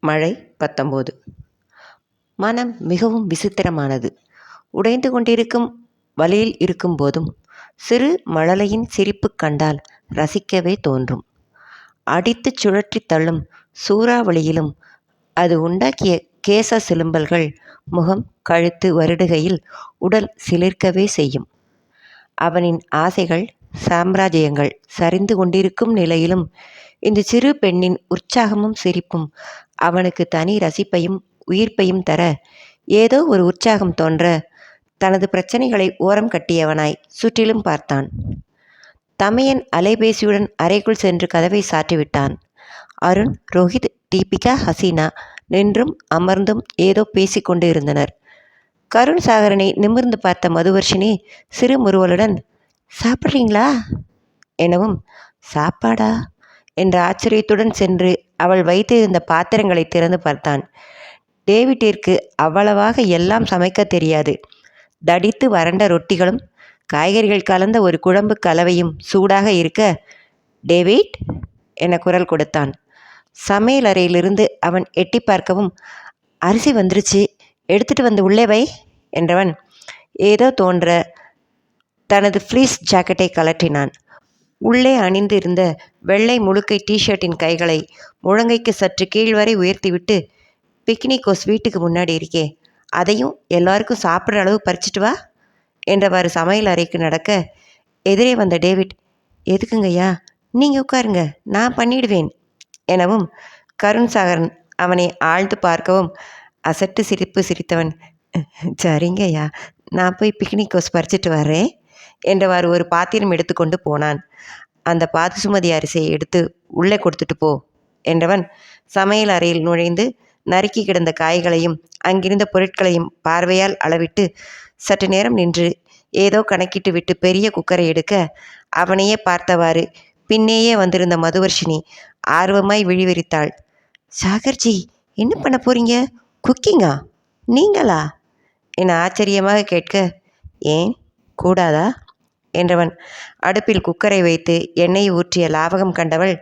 மழை 19. மனம் மிகவும் விசித்திரமானது. உடைந்து கொண்டிருக்கும் வழியில் இருக்கும்போதும் சிறு மழலையின் சிரிப்பு கண்டால் ரசிக்கவே தோன்றும். அடித்துச் சுழற்றி தள்ளும் சூறாவளியிலும் அது உண்டாக்கிய கேச சிலும்பல்கள் முகம் கழுத்து வருடுகையில் உடல் சிலிர்க்கவே செய்யும். அவனின் ஆசைகள் சாம்ராஜ்யங்கள் சரிந்து கொண்டிருக்கும் நிலையிலும் இந்த சிறு பெண்ணின் உற்சாகமும் சிரிப்பும் அவனுக்கு தனி ரசிப்பையும் உயிர்ப்பையும் தர ஏதோ ஒரு உற்சாகம் தோன்ற தனது பிரச்சனைகளை ஓரம் கட்டியவனாய் சுற்றிலும் பார்த்தான். தமையன் அலைபேசியுடன் அறைக்குள் சென்று கதவை சாற்றிவிட்டான். அருண், ரோஹித், தீபிகா, ஹசீனா நின்றும் அமர்ந்தும் ஏதோ பேசிக்கொண்டு இருந்தனர். கருண் சாகரனை நிமிர்ந்து பார்த்த மதுவர்ஷினி சிறு முறுவலுடன், சாப்பிட்றீங்களா எனவும், சாப்பாடா என்ற ஆச்சரியத்துடன் சென்று அவள் வைத்திருந்த பாத்திரங்களை திறந்து பார்த்தான். டேவிட்டிற்கு அவ்வளவாக எல்லாம் சமைக்க தெரியாது. தடித்து வறண்ட ரொட்டிகளும் காய்கறிகள் கலந்த ஒரு குழம்பு கலவையும் சூடாக இருக்க, டேவிட் என குரல் கொடுத்தான். சமையல் அறையிலிருந்து அவன் எட்டி பார்க்கவும், அரிசி வந்துருச்சு, எடுத்துட்டு வந்து உள்ளே வை என்றவன் ஏதோ தோன்ற தனது ஃப்ளீஸ் ஜாக்கெட்டை கலற்றினான். உள்ளே அணிந்து இருந்த வெள்ளை முழுக்கை டிஷர்ட்டின் கைகளை முழங்கைக்கு சற்று கீழ்வரை உயர்த்திவிட்டு, பிக்னிக் வீட்டுக்கு முன்னாடி இருக்கே, அதையும் எல்லாருக்கும் சாப்பிட்ற அளவு பறிச்சிட்டு வா என்றவாறு சமையல் அறைக்கு நடக்க, எதிரே வந்த டேவிட், எதுக்குங்கய்யா, நீங்கள் உட்காருங்க, நான் பண்ணிடுவேன் எனவும், கருண் சாகரன் அவனை ஆழ்ந்து பார்க்கவும் அசட்டு சிரிப்பு சிரித்தவன், சரிங்கய்யா, நான் போய் பிக்னிக் பறிச்சிட்டு வர்றேன் என்றவாறு ஒரு பாத்திரம் எடுத்துக்கொண்டு போனான். அந்த பாதுசுமதி அரிசியை எடுத்து உள்ளே கொடுத்துட்டு போ என்றவன் சமையல் அறையில் நுழைந்து நறுக்கி கிடந்த காய்களையும் அங்கிருந்த பொருட்களையும் பார்வையால் அளவிட்டு சற்று நேரம் நின்று ஏதோ கணக்கிட்டு விட்டு பெரிய குக்கரை எடுக்க, அவனையே பார்த்தவாறு பின்னேயே வந்திருந்த மதுவர்ஷினி ஆர்வமாய் விழிவிரித்தாள். சாகர்ஜி, என்ன பண்ண போறீங்க? குக்கிங்கா? நீங்களா என ஆச்சரியமாக கேட்க, ஏன் கூடாதா என்றவன் அடுப்பில் குக்கரை வைத்து எண்ணெய் ஊற்றிய லாவகம் கண்டவள்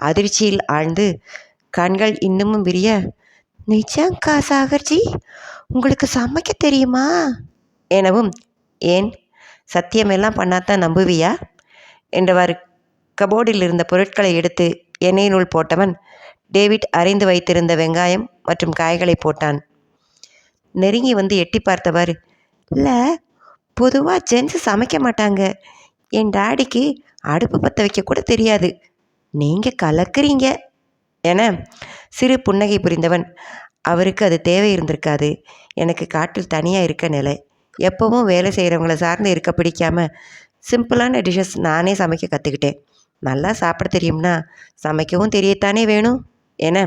அதிர்ச்சியில் ஆழ்ந்து கண்கள் இன்னமும் விரிய, நிஜங்கா சாகர்ஜி, உங்களுக்கு சமைக்க தெரியுமா எனவும், ஏன் சத்தியமெல்லாம் பண்ணாதான் நம்புவியா என்றவாறு கபோர்டில் இருந்த பொருட்களை எடுத்து எண்ணெயினுள் போட்டவன் டேவிட் அரைந்து வைத்திருந்த வெங்காயம் மற்றும் காய்களை போட்டான். நெருங்கி வந்து எட்டி பார்த்தவாறு, இல்லை, பொதுவாக ஜென்ஸு சமைக்க மாட்டாங்க, என் டாடிக்கு அடுப்பு பற்ற வைக்க கூட தெரியாது, நீங்கள் கலக்குறீங்க என சிறு புன்னகை புரிந்தவன், அவருக்கு அது தேவை இருந்திருக்காது, எனக்கு காட்டில் தனியாக இருக்க நிலை, எப்போவும் வேலை செய்கிறவங்கள சார்ந்து இருக்க பிடிக்காமல் சிம்பிளான டிஷ்ஷஸ் நானே சமைக்க கற்றுக்கிட்டேன், நல்லா சாப்பிட தெரியும்னா சமைக்கவும் தெரியத்தானே வேணும் என,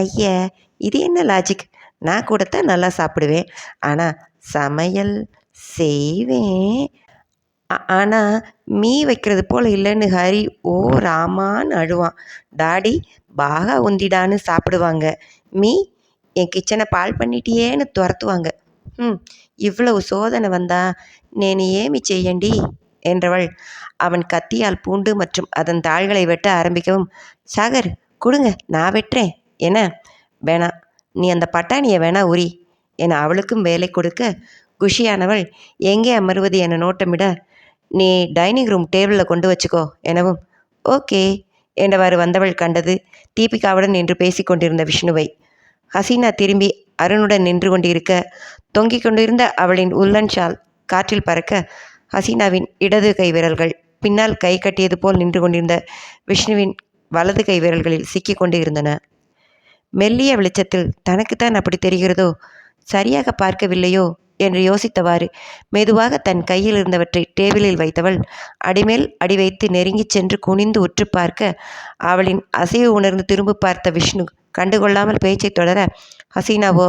ஐய, இது என்ன லாஜிக், நான் கூடத்தான் நல்லா சாப்பிடுவேன், ஆனால் சமையல் செய்வேன், ஆனால் மீ வைக்கிறது போல் இல்லைன்னு ஹரி ஓ ராமான்னு அழுவான், டாடி பாகா உந்திடான்னு சாப்பிடுவாங்க, மீ என் கிச்சனை பால் பண்ணிட்டியேன்னு துரத்துவாங்க, இவ்வளவு சோதனை வந்தா நேனு ஏமி செய்யண்டி என்றவள் அவன் கத்தியால் பூண்டு மற்றும் அதன் தாள்களை வெட்ட ஆரம்பிக்கவும், சாகர் கொடுங்க, நான் வெட்டுறேன் என, வேணா, நீ அந்த பட்டாணியை வேணா உரி என அவளுக்கும் வேலை கொடுக்க, குஷியானவள் எங்கே அமர்வது என நோட்டமிட, நீ டைனிங் ரூம் டேபிளில் கொண்டு வச்சுக்கோ எனவும், ஓகே என்றவாறு வந்தவள் கண்டது தீபிகாவுடன் நின்று பேசி கொண்டிருந்த விஷ்ணுவை. ஹசீனா திரும்பி அருணுடன் நின்று கொண்டிருக்க, தொங்கிக் கொண்டிருந்த அவளின் உல்லன் ஷால் காற்றில் பறக்க, ஹசீனாவின் இடது கை விரல்கள் பின்னால் கை கட்டியது போல் நின்று கொண்டிருந்த விஷ்ணுவின் வலது கை விரல்களில் சிக்கி கொண்டு இருந்தன. மெல்லிய வெளிச்சத்தில் தனக்குத்தான் அப்படி தெரிகிறதோ, சரியாக பார்க்கவில்லையோ என்று யோசித்தவாறு மெதுவாக தன் கையில் இருந்தவற்றை டேபிளில் வைத்தவள் அடிமேல் அடி வைத்து நெருங்கிச் சென்று குனிந்து உற்று பார்க்க, அவளின் அசைவு உணர்ந்து திரும்ப பார்த்த விஷ்ணு கண்டுகொள்ளாமல் பேச்சை தொடர, ஹசீனாவோ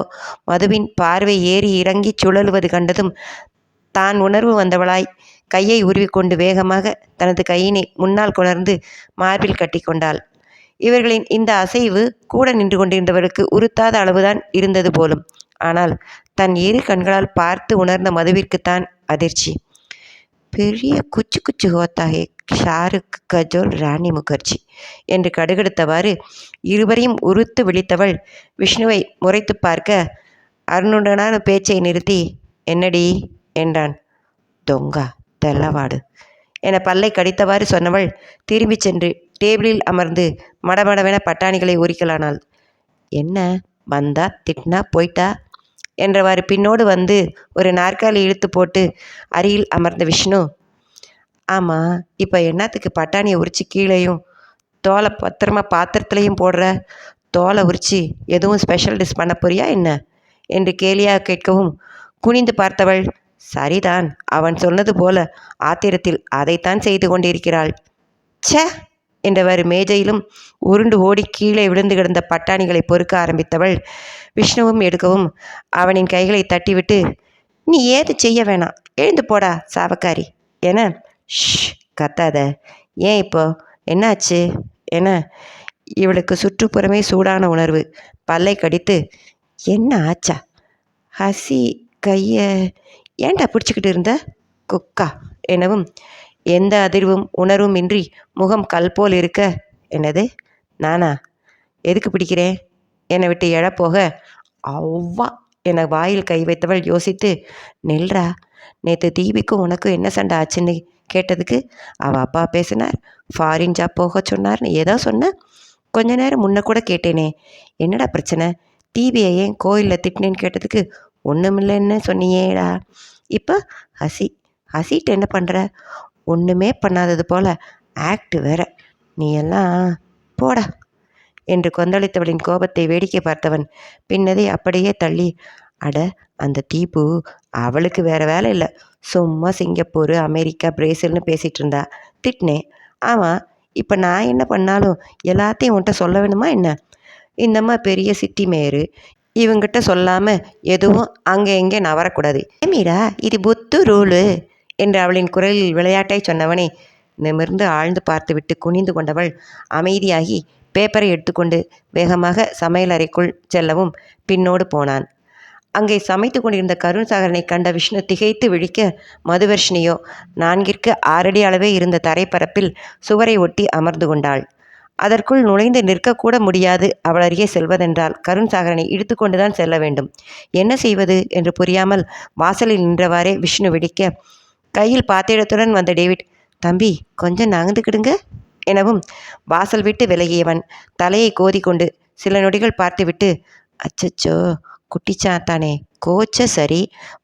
மதுவின் பார்வை ஏறி இறங்கி சுழலுவது கண்டதும் தான் உணர்வு வந்தவளாய் கையை உருவிக்கொண்டு வேகமாக தனது கையினை முன்னால் கொணர்ந்து மார்பில் கட்டி கொண்டாள். இவர்களின் இந்த அசைவு கூட நின்று கொண்டிருந்தவர்களுக்கு உறுத்தாத அளவுதான் இருந்தது போலும். ஆனால் தன் இரு கண்களால் பார்த்து உணர்ந்த மதுவிற்குத்தான் அதிர்ச்சி. பெரிய குச்சு குச்சு ஹோத்தாகே ஷாருக், கஜோல், ராணி முகர்ஜி என்று கடுகெடுத்தவாறு இருவரையும் உறுத்து விழித்தவள் விஷ்ணுவை முறைத்து பார்க்க அருணுடனான பேச்சை நிறுத்தி, என்னடி என்றான். தொங்கா, தெல்லவாடு என பல்லை கடித்தவாறு சொன்னவள் திரும்பிச் சென்று டேபிளில் அமர்ந்து மடமடவென பட்டாணிகளை உரிக்கலானாள். என்ன, வந்தா திட்டினா போயிட்டா என்றவாறு பின்னோடு வந்து ஒரு நாற்காலி இழுத்து போட்டு அருகில் அமர்ந்த விஷ்ணு, ஆமாம், இப்போ என்னத்துக்கு பட்டாணியை உரித்து கீழேயும் தோலை பத்திரமா பாத்திரத்துலேயும் போடுற? தோலை உரித்து எதுவும் ஸ்பெஷல் டிஷ் பண்ண போறியா என்ன என்று கேலியாக கேட்கவும் குனிந்து பார்த்தவள், சரிதான், அவன் சொன்னது போல ஆத்திரத்தில் அதைத்தான் செய்து கொண்டிருக்கிறாள். ச்சே என்றவாறு மேஜையிலும் உருண்டு ஓடி கீழே விழுந்து கிடந்த பட்டாணிகளை பொறுக்க ஆரம்பித்தவள் விஷ்ணுவும் எடுக்கவும் அவனின் கைகளை தட்டிவிட்டு, நீ ஏது செய்ய வேணாம், எழுந்து போடா சாவக்காரி என, ஷ் கத்தாத, ஏன் இப்போ என்னாச்சு என இவளுக்கு சுற்றுப்புறமே சூடான உணர்வு. பல்லை கடித்து, என்ன ஆச்சா? ஹசி கையை ஏன்டா பிடிச்சிக்கிட்டு இருந்த குக்கா எனவும் எந்த அதிர்வும் உணர்வும் இன்றி முகம் கல் போல் இருக்க, என்னது நானா, எதுக்கு பிடிக்கிறேன் என்னை விட்டு எழப்போக, அவ்வா என வாயில் கை வைத்தவள் யோசித்து, நெல்றா, நேற்று தீபிக்கும் உனக்கும் என்ன சண்டை ஆச்சுன்னு கேட்டதுக்கு அவள் அப்பா பேசினார், ஃபாரின் ஜாப் போக சொன்னார்னு ஏதோ சொன்ன. கொஞ்ச நேரம் முன்ன கூட கேட்டேனே, என்னடா பிரச்சனை, தீபியை ஏன் கோயிலில் திட்டினேன்னு கேட்டதுக்கு ஒன்றுமில்லைன்னு சொன்னியேடா. இப்போ ஹசிட்டு என்ன பண்ணுற? ஒன்றுமே பண்ணாதது போல் ஆக்ட் வேற. நீ எல்லாம் போடா என்று கொந்தளித்தவளின் கோபத்தை வேடிக்கை பார்த்தவன் பின்னதை அப்படியே தள்ளி, அட அந்த தீபு அவளுக்கு வேறு வேலை இல்லை, சும்மா சிங்கப்பூர், அமெரிக்கா, பிரேசில்னு பேசிகிட்டு இருந்தா, திட்டினேன். ஆமாம், இப்போ நான் என்ன பண்ணாலும் எல்லாத்தையும் உன்கிட்ட சொல்ல வேணுமா என்ன? இந்தம்மா பெரிய சிட்டி மேயரு, இவங்கிட்ட சொல்லாமல் எதுவும் அங்கே எங்கே நவரக்கூடாது. ஏமீரா, இது புத்து ரூலு என்று அவளின் குரலில் விளையாட்டை சொன்னவனை நிமிர்ந்து ஆழ்ந்து பார்த்துவிட்டு குனிந்து கொண்டவள் அமைதியாகி பேப்பரை எடுத்துக்கொண்டு வேகமாக சமையலறைக்குள் செல்லவும் பின்னோடு போனான். அங்கே சமைத்து கொண்டிருந்த கருணாகரனை கண்ட விஷ்ணு திகைத்து விழிக்க, மதுவர்ஷினியோ 4ற்கு 6 அடி அளவே இருந்த தரைப்பரப்பில் சுவரை ஒட்டி அமர்ந்து கொண்டாள். அதற்குள் நுழைந்து நிற்கக்கூட முடியாது. அவள் அருகே செல்வதென்றால் கருணாகரனை இழுத்து கொண்டுதான் செல்ல வேண்டும். என்ன செய்வது என்று புரியாமல் வாசலில் நின்றவாறே விஷ்ணு விழிக்க, கையில் பாத்திரத்துடன் வந்த டேவிட், தம்பி கொஞ்சம் நகர்ந்துக்கிடுங்க எனவும் வாசல் விட்டு விலகியவன் தலையை கோதிக்கொண்டு சில நொடிகள் பார்த்துவிட்டு, அச்சச்சோ குட்டிச்சாத்தானே, கோச்ச சரி,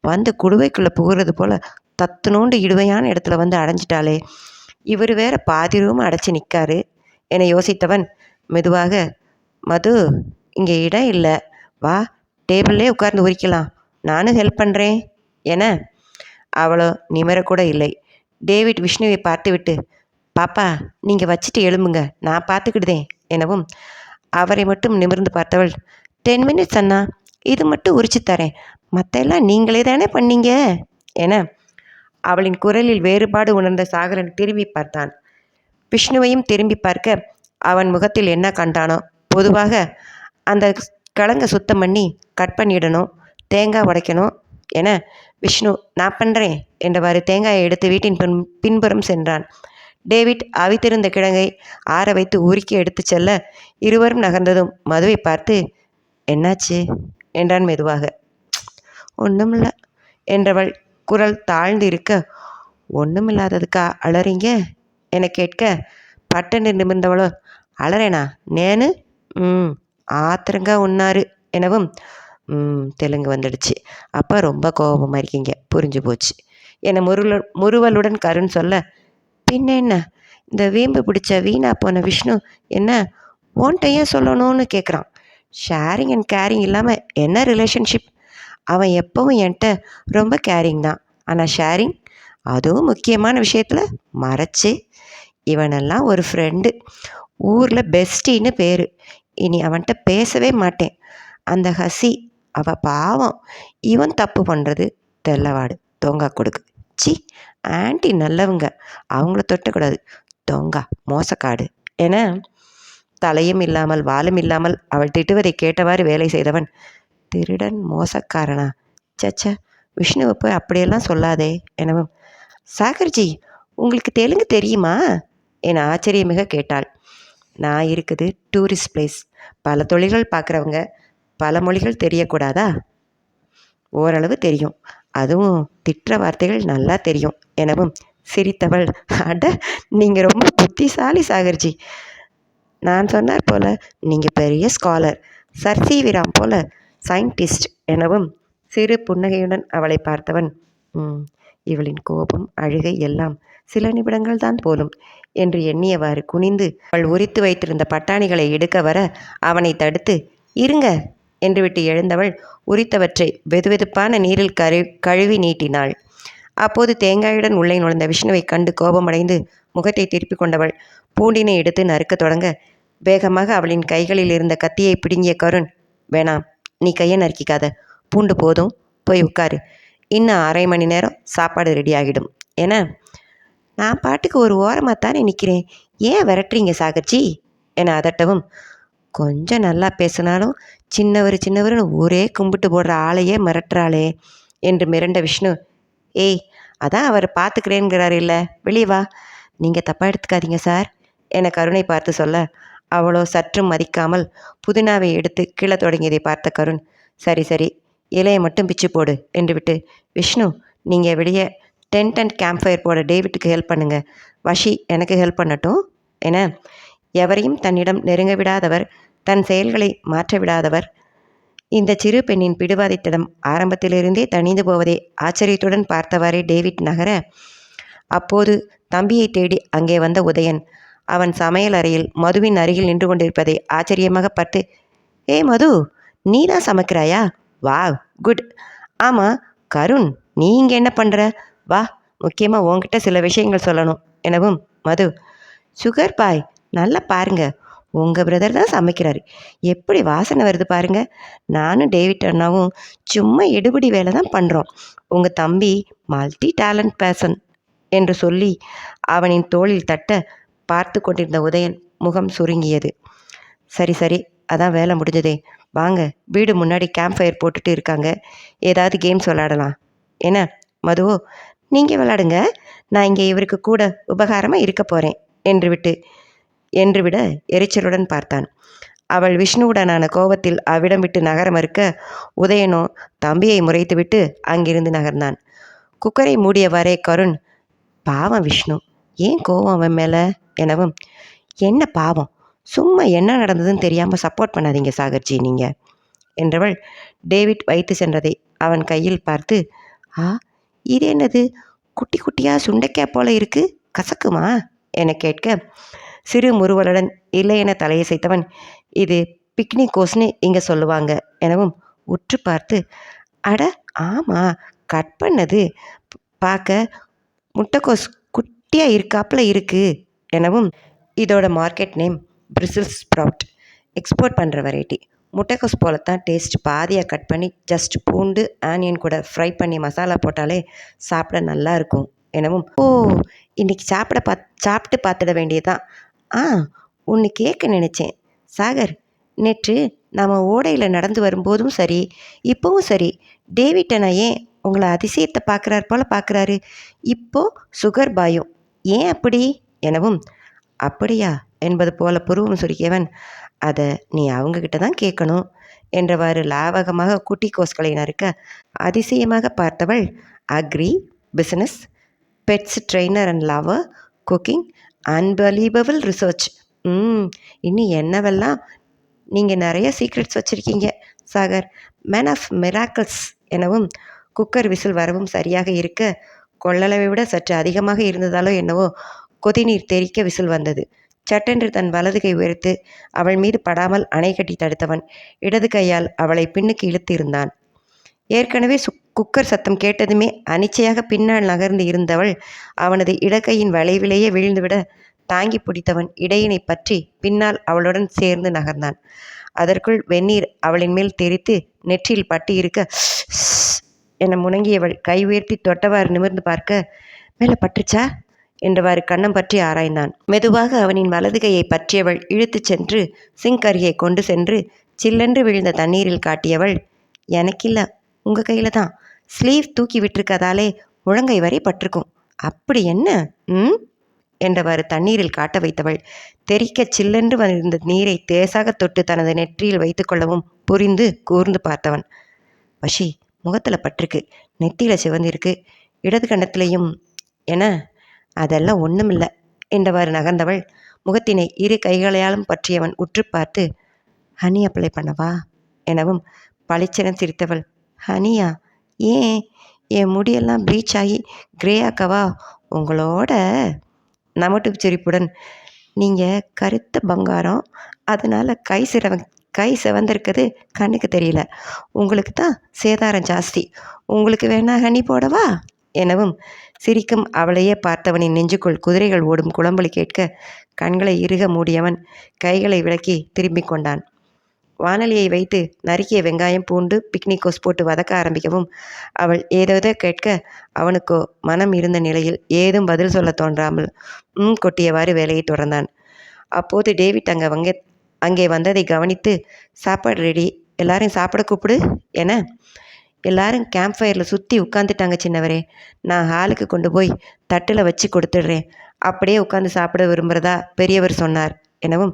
வந்து குடுவைக்குள்ளே புகுறது போல் தத்துனோண்டு இடுவையான இடத்துல வந்து அடைஞ்சிட்டாளே, இவர் வேற பாதி ரூம் அடைச்சி நிற்காரு என யோசித்தவன் மெதுவாக, மது இங்கே இடம் இல்லை, வா டேபிள்லே உட்கார்ந்து உரிக்கலாம், நானும் ஹெல்ப் பண்ணுறேன் என. அவளோ நிமிரக்கூட இல்லை. டேவிட் விஷ்ணுவை பார்த்துவிட்டு, பாப்பா நீங்கள் வச்சுட்டு எழும்புங்க, நான் பார்த்துக்கிடுதேன் எனவும் அவரை மட்டும் நிமிர்ந்து பார்த்தவள், 10 மினிட்ஸ் அண்ணா, இது மட்டும் உரிச்சு தரேன், மற்ற எல்லாம் நீங்களே தானே பண்ணீங்க என. அவளின் குரலில் வேறுபாடு உணர்ந்த சாகரன் திரும்பி பார்த்தான். விஷ்ணுவையும் திரும்பி பார்க்க அவன் முகத்தில் என்ன கண்டானோ, பொதுவாக அந்த கலங்க சுத்தம் பண்ணி கட் பண்ணிடணும், தேங்காய் உடைக்கணும் என. விஷ்ணு, நான் பண்ணுறேன் என்றவாறு தேங்காயை எடுத்து வீட்டின் பின்புறம் சென்றான். டேவிட் அவித்திருந்த கிழங்கை ஆற வைத்து உருக்கி எடுத்து செல்ல இருவரும் நகர்ந்ததும் மதுவை பார்த்து, என்னாச்சு என்றான் மெதுவாக. ஒன்றுமில்ல என்றவள் குரல் தாழ்ந்து இருக்க, ஒன்றுமில்லாததுக்கா அலறீங்க என கேட்க பட்டென்று நிமிர்ந்தவளோ, அலறேனா நேனு? ஆத்திரங்க உன்னாரு எனவும், தெலுங்கு வந்துடுச்சு, அப்போ ரொம்ப கோபமாக இருக்கீங்க, புரிஞ்சு போச்சு என முறுவலுடன் கருண் சொல்ல, பின்ன என்ன, இந்த வீம்பு பிடிச்ச வீணா போன விஷ்ணு என்ன ஓன்ட்டையும் சொல்லணும்னு கேட்குறான். ஷேரிங் அண்ட் கேரிங் இல்லாமல் என்ன ரிலேஷன்ஷிப்? அவன் எப்பவும் என்கிட்ட ரொம்ப கேரிங் தான், ஆனால் ஷேரிங், அதுவும் முக்கியமான விஷயத்தில் மறைச்சு. இவனெல்லாம் ஒரு ஃப்ரெண்டு, ஊரில் பெஸ்டின்னு பேர். இனி அவன்கிட்ட பேசவே மாட்டேன். அந்த ஹசி, அவள் பாவம், இவன் தப்பு பண்ணுறது தெல்லவாடு, தொங்கா கொடுக்கு. சி, ஆண்டி நல்லவங்க, அவங்கள தொட்டக்கூடாது, தொங்கா மோசக்காடு என. தலையும் இல்லாமல் வாலும் இல்லாமல் அவள் திட்டுவதை கேட்டவாறு வேலை செய்தவன், திருடன் மோசக்காரனா, சச்ச, விஷ்ணுவை போய் அப்படியெல்லாம் சொல்லாதே எனவும், சாகர்ஜி உங்களுக்கு தெலுங்கு தெரியுமா என ஆச்சரியமிக கேட்டாள். நான் இருக்குது டூரிஸ்ட் பிளேஸ். பல தொழில்கள் பார்க்குறவங்க பல மொழிகள் தெரியக்கூடாதா? ஓரளவு தெரியும். அதுவும் திட்டுற வார்த்தைகள் நல்லா தெரியும் எனவும் சிரித்தவள், அட நீங்கள் ரொம்ப புத்திசாலி சாகர்ஜி. நான் சொன்னார் போல நீங்கள் பெரிய scholar, sir C V Ram போல சயின்டிஸ்ட் எனவும் சிறு புன்னகையுடன் அவளை பார்த்தவன், இவளின் கோபம் அழுகை எல்லாம் சில நிமிடங்கள் தான் போலும் என்று எண்ணியவாறு குனிந்து அவள் உரித்து வைத்திருந்த பட்டாணிகளை எடுக்க வர அவனை தடுத்து, இருங்க என்று விட்டு எழுந்தவள் உரித்தவற்றை வெதுவெதுப்பான நீரில் கழுவி நீட்டினாள். அப்போது தேங்காயுடன் உள்ளே நுழைந்த விஷ்ணுவை கண்டு கோபமடைந்து முகத்தை திருப்பி கொண்டவள் பூண்டினை எடுத்து நறுக்கத் தொடங்க, வேகமாக அவளின் கைகளில் இருந்த கத்தியை பிடுங்கிய கருண், வேணாம், நீ கையை நறுக்கிக்காத, பூண்டு போதும், போய் உட்காரு, இன்னும் 1/2 மணி நேரம் சாப்பாடு ரெடி ஆகிடும் என. நான் பாட்டுக்கு ஒரு ஓரமாகத்தானே நிற்கிறேன், ஏன் விரட்டுறீங்க சாகர்ஜி என அதட்டவும், கொஞ்சம் நல்லா பேசினாலும் சின்னவருன்னு ஊரே கும்பிட்டு போடுற ஆளையே மிரட்டுறாளே என்று மிரண்ட விஷ்ணு, ஏய் அதான் அவர் பார்த்துக்கிறேங்கிறாரு இல்லை, வெளியே வா, நீங்கள் தப்பாக எடுத்துக்காதீங்க சார் என கருணை பார்த்து சொல்ல, அவளோ சற்றும் மதிக்காமல் புதினாவை எடுத்து கீழே தொடங்கியதை பார்த்த கருண், சரி சரி, இலையை மட்டும் பிச்சு போடு என்று விட்டு, விஷ்ணு நீங்கள் வெளியே டென்ட் அண்ட் கேம்ப் ஃபயர் போட டேவிட்டுக்கு ஹெல்ப் பண்ணுங்க, வஷி எனக்கு ஹெல்ப் பண்ணட்டும் என. எவரையும் தன்னிடம் நெருங்க விடாதவர், தன் செயல்களை மாற்ற விடாதவர், இந்த சிறு பெண்ணின் பிடிவாதத்திடம் ஆரம்பத்திலிருந்தே தணிந்து போவதை ஆச்சரியத்துடன் பார்த்தவாறே டேவிட் நகர, அப்போது தம்பியை தேடி அங்கே வந்த உதயன் அவன் சமையல் அறையில் மதுவின் அருகில் நின்று கொண்டிருப்பதை ஆச்சரியமாக பார்த்து, ஏ மது, நீ தான் சமைக்கிறாயா? Wow, good. ஆமாம் கருண், நீ இங்கே என்ன பண்ணுற? வா, முக்கியமாக உன்கிட்ட சில விஷயங்கள் சொல்லணும் எனவும் மது, சுகர் பாய், நல்லா பாருங்க, உங்கள் பிரதர் தான் சமைக்கிறாரு, எப்படி வாசனை வருது பாருங்க, நானும் டேவிட் அண்ணாவும் சும்மா எடுபடி வேலை தான் பண்ணுறோம், உங்கள் தம்பி மல்டி டேலண்ட் பேர்சன் என்று சொல்லி அவனின் தோளில் தட்ட பார்த்து கொண்டிருந்த உதயன் முகம் சுருங்கியது. சரி சரி, அதான் வேலை முடிஞ்சதே, வாங்க வீடு முன்னாடி கேம்ப் ஃபயர் போட்டுட்டு இருக்காங்க, ஏதாவது கேம்ஸ் விளையாடலாம் என. மதுவோ, நீங்கள் விளையாடுங்க, நான் இங்கே இவருக்கு கூட உபகாரமாக இருக்க போகிறேன் என்று விட எரிச்சலுடன் பார்த்தான். அவள் விஷ்ணுவுடனான கோபத்தில் அவ்விடம் விட்டு நகர மறுக்க, உதயனோ தம்பியை முறைத்துவிட்டு அங்கிருந்து நகர்ந்தான். குக்கரை மூடியவாறே கருண், பாவம் விஷ்ணு, ஏன் கோவம் அவன் மேலே எனவும், என்ன பாவம், சும்மா என்ன நடந்ததுன்னு தெரியாமல் சப்போர்ட் பண்ணாதீங்க சாகர்ஜி நீங்கள் என்றவள் டேவிட் வைத்து சென்றதை அவன் கையில் பார்த்து, இது என்னது, குட்டி குட்டியாக சுண்டைக்காய் போல இருக்கு, கசக்குமா என கேட்க, சிறு முறுவலுடன் இல்லை என தலையசைத்தவன், இது பிக்னிக் கோஸ்னு இங்கே சொல்லுவாங்க எனவும் உற்று பார்த்து, அட ஆமாம், கட் பண்ணது பார்க்க முட்டைக்கோஸ் குட்டியாக இருக்காப்புல இருக்குது எனவும், இதோட market name bristles sprout, export பண்ணுற வெரைட்டி, முட்டைக்கோஸ் போலத்தான் டேஸ்ட், பாதியாக கட் பண்ணி ஜஸ்ட் பூண்டு ஆனியன் கூட ஃப்ரை பண்ணி மசாலா போட்டாலே சாப்பிட நல்லா இருக்கும் எனவும், ஓ இன்றைக்கி சாப்பிட்டு பார்த்துட வேண்டியதான். ஒன்று கேட்க நினச்சேன் சாகர், நேற்று நாம் ஓடையில் நடந்து வரும்போதும் சரி இப்போவும் சரி டேவிட் அண்ணா ஏன் உங்களை அதிசயத்தை பார்க்குறார் போல் பார்க்குறாரு, இப்போது சுகர் பாயும், ஏன் அப்படி எனவும், அப்படியா என்பது போல புருவம் சுருக்கியவன், அதை நீ அவங்கக்கிட்ட தான் கேட்கணும் என்றவாறு லாவகமாக குட்டி கோஸ்களை நறுக்க அதிசயமாக பார்த்தவள், agri, business, pets trainer and lover, cooking, unbelievable research, இன்னும் என்னவெல்லாம் நீங்கள் நிறைய சீக்ரெட்ஸ் வச்சுருக்கீங்க சாகர், மேன் ஆஃப் மிராக்கிள்ஸ் எனவும். குக்கர் விசில் வரவும் சரியாக இருக்க, கொள்ளளவை விட சற்று அதிகமாக இருந்ததாலோ என்னவோ கொதிநீர் தெறிக்க விசில் வந்தது. சட்டென்று தன் வலது கை உயர்த்து அவள் மீது படாமல் அணை கட்டி தடுத்தவன் இடது கையால் அவளை பின்னுக்கு இழுத்து இருந்தான். ஏற்கனவே குக்கர் சத்தம் கேட்டதுமே அனிச்சையாக பின்னால் நகர்ந்து இருந்தவள் அவனது இடக்கையின் வளைவிலேயே விழுந்துவிட, தாங்கி பிடித்தவன் இடையினை பற்றி பின்னால் அவளுடன் சேர்ந்து நகர்ந்தான். அதற்குள் வெந்நீர் அவளின் மேல் தெரித்து நெற்றியில் பட்டு இருக்க, என முணங்கியவள் கை உயர்த்தி தொட்டவாறு நிமிர்ந்து பார்க்க, மேலே பற்றுச்சா என்றவாறு கன்னம் பற்றி ஆராய்ந்தான். மெதுவாக அவனின் வலது கையை பற்றியவள் இழுத்துச் சென்று சிங்க் அருகே கொண்டு சென்று சில்லென்று விழுந்த தண்ணீரில் காட்டியவள், எனக்கில்ல, உங்கள் கையில் தான், ஸ்லீவ் தூக்கி விட்டுருக்கதாலே முழங்கை வரை பட்டிருக்கும், அப்படி என்ன? ம் என்றவாறு தண்ணீரில் காட்ட வைத்தவள் தெறிக்க சில்லென்று வந்திருந்த நீரை தேசாக தொட்டு தனது நெற்றியில் வைத்து கொள்ளவும் புரிந்து கூர்ந்து பார்த்தவன். வஷி, முகத்தில் பட்டிருக்கு, நெத்தியில் சிவந்திருக்கு, இடது கண்ணத்திலையும் என. அதெல்லாம் ஒன்றுமில்லை என்றவாறு நகர்ந்தவள் முகத்தினை இரு கைகளையாலும் பற்றியவன் உற்று பார்த்து, ஹனி அப்ளை பண்ணவா எனவும் பளிச்சென சிரித்தவள், ஹனியா? ஏன், என் முடியெல்லாம் ப்ளீச் ஆகி கிரே ஆக்கவா? உங்களோட நமட்டு சிரிப்புடன், நீங்கள் கருத்த பங்காரம், அதனால் கை சிவந்திருக்கிறது கண்ணுக்கு தெரியல, உங்களுக்கு தான் சேதாரம் ஜாஸ்தி, உங்களுக்கு வேணா ஹனி போடவா எனவும் சிரிக்கும் அவளையே பார்த்தவனின் நெஞ்சுக்குள் குதிரைகள் ஓடும் குளம்பலி கேட்க கண்களை இறுக மூடியவன் கைகளை விலக்கி திரும்பிக் கொண்டான். வானலியை வைத்து நறுக்கிய வெங்காயம் பூண்டு பிக்னிக்கோஸ் போட்டு வதக்க ஆரம்பிக்கவும் அவள் ஏதேதோ கேட்க அவனுக்கோ மனம் இருந்த நிலையில் ஏதும் பதில் சொல்ல தோன்றாமல் கொட்டியவாறு வேலையை தொடர்ந்தான். அப்போது டேவிட் அங்கே வந்ததை கவனித்து, சாப்பாடு ரெடி, எல்லாரையும் சாப்பிட கூப்பிடு என. எல்லாரும் கேம்ப் ஃபயரில் சுற்றி உட்காந்துட்டாங்க சின்னவரே, நான் ஹாலுக்கு கொண்டு போய் தட்டில் வச்சு கொடுத்துடுறேன், அப்படியே உட்காந்து சாப்பிட விரும்புகிறதா பெரியவர் சொன்னார் எனவும்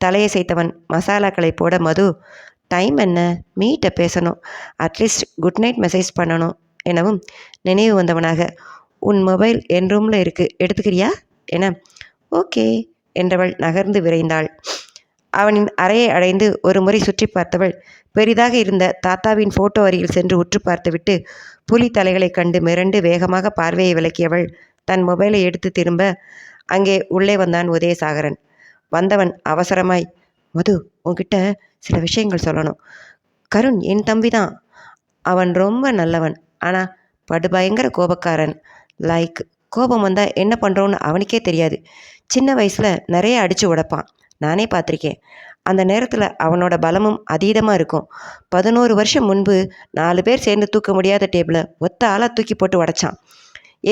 தலையை செய்தவன் மசாலாக்களை போட மது, டைம் என்ன, மீட்டை பேசணும், அட்லீஸ்ட் குட் நைட் மெசேஜ் பண்ணணும் எனவும் நினைவு வந்தவனாக, உன் மொபைல் என் ரூமில் இருக்குது, எடுத்துக்கிறியா என. ஓகே என்றவள் நகர்ந்து விரைந்தாள். அவனின் அறையை அடைந்து ஒரு முறை சுற்றி பார்த்தவள் பெரிதாக இருந்த தாத்தாவின் ஃபோட்டோ அருகில் சென்று உற்று பார்த்துவிட்டு புலி தலைகளை கண்டு மிரண்டு வேகமாக பார்வையை விலக்கியவள் தன் மொபைலை எடுத்து திரும்ப அங்கே உள்ளே வந்தான் உதயசாகரன். வந்தவன் அவசரமாய், மது, உன்கிட்ட சில விஷயங்கள் சொல்லணும். கருண் என் தம்பி தான், அவன் ரொம்ப நல்லவன், ஆனால் படுபயங்கர கோபக்காரன். லைக், கோபம் வந்தால் என்ன பண்ணுறோன்னு அவனுக்கே தெரியாது. சின்ன வயசில் நிறைய அடித்து உடைப்பான், நானே பார்த்துருக்கேன். அந்த நேரத்தில் அவனோட பலமும் அதீதமாக இருக்கும். 11 வருஷம் முன்பு 4 பேர் சேர்ந்து தூக்க முடியாத டேபிளை ஒத்த ஆளாக தூக்கி போட்டு உடைச்சான்.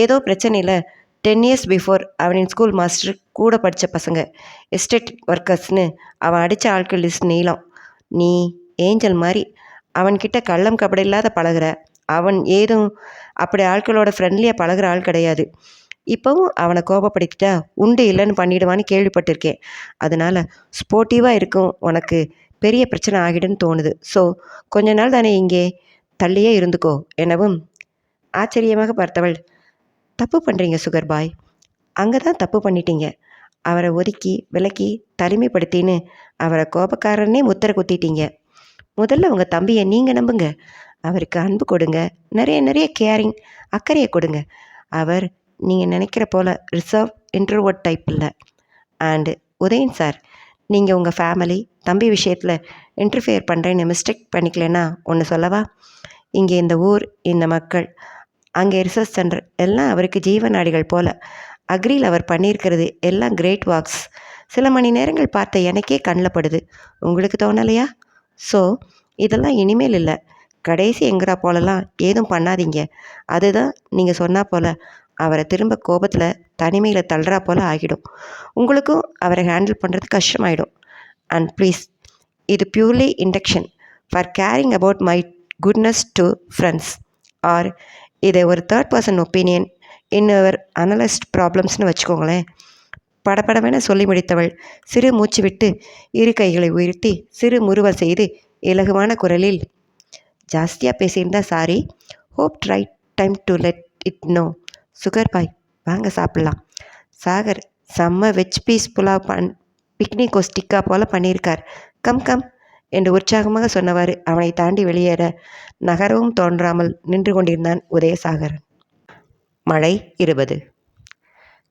ஏதோ பிரச்சனையில் 10 இயர்ஸ் பிஃபோர் அவனின் ஸ்கூல் மாஸ்டர் கூட படித்த பசங்க எஸ்டேட் ஒர்க்கர்ஸ்னு அவன் அடித்த ஆட்கள் லிஸ்ட் நீளம். நீ ஏஞ்சல் மாதிரி அவன்கிட்ட கள்ளம் கபடி இல்லாத பழகிற. அவன் ஏதும் அப்படி ஆட்களோட ஃப்ரெண்ட்லியாக பழகிற ஆள் கிடையாது. இப்போவும் அவனை கோபப்படுத்திட்டா உண்டு இல்லைன்னு பண்ணிடுவான்னு கேள்விப்பட்டிருக்கேன். அதனால் ஸ்போர்ட்டிவாக இருக்கும் உனக்கு பெரிய பிரச்சனை ஆகிடுன்னு தோணுது. ஸோ கொஞ்ச நாள் தானே இங்கே தள்ளியே இருந்துக்கோ எனவும். ஆச்சரியமாக பார்த்தவள், தப்பு பண்ணுறீங்க சுகர் பாய், அங்கே தான் தப்பு பண்ணிட்டீங்க. அவரை ஒதுக்கி விலக்கி தனிமைப்படுத்தின்னு அவரை கோபக்காரனே முத்திரை குத்திட்டீங்க. முதல்ல உங்கள் தம்பியை நீங்கள் நம்புங்க, அவருக்கு அன்பு கொடுங்க, நிறைய நிறைய கேரிங் அக்கறையை கொடுங்க. அவர் நீங்கள் நினைக்கிற போல் ரிசர்வ் இன்ட்ரோவர்ட் டைப் இல்லை. அண்டு உதயன் சார், நீங்கள் உங்கள் ஃபேமிலி தம்பி விஷயத்தில் இன்டர்ஃபியர் பண்ணுறேன்னு மிஸ்டேக் பண்ணிக்கலன்னா ஒன்று சொல்லவா? இங்கே இந்த ஊர், இந்த மக்கள், அங்கே ரிசர்ச் சென்டர் எல்லாம் அவருக்கு ஜீவநாடிகள் போல். அக்ரியில் அவர் பண்ணியிருக்கிறது எல்லாம் கிரேட் வாக்ஸ். சில மணி நேரங்கள் பார்த்த எனக்கே கண்ணில் படுது, உங்களுக்கு தோணலையா? ஸோ இதெல்லாம் இனிமேல் இல்லை. கடைசி எங்கிறா போலலாம் ஏதும் பண்ணாதீங்க. அதுதான் நீங்கள் சொன்னா போல் அவரை திரும்ப கோபத்தில் தனிமையில் தள்ளுறா போல் ஆகிடும். உங்களுக்கும் அவரை ஹேண்டில் பண்ணுறது கஷ்டமாயிடும். அண்ட் ப்ளீஸ், இது purely induction for caring about my goodness to friends, or இதை ஒரு third person opinion in your analysed ப்ராப்ளம்ஸ்னு வச்சுக்கோங்களேன். படபடவென சொல்லி முடித்தவள் சிறு மூச்சு விட்டு இரு கைகளை உயர்த்தி சிறு முறுவல் செய்து இலகுவான குரலில், ஜாஸ்தியாக பேசியிருந்தா sorry, hope right time to let it know. Sugar boy, வாங்க சாப்பிட்லாம். சாகர் செம்ம veg peas pulao picnic tikka போல் பண்ணியிருக்கார், கம் கம் என்று உற்சாகமாக சொன்னவாறு அவனை தாண்டி வெளியேற நகரவும் தோன்றாமல் நின்று கொண்டிருந்தான் உதயசாகரன். மழை 20.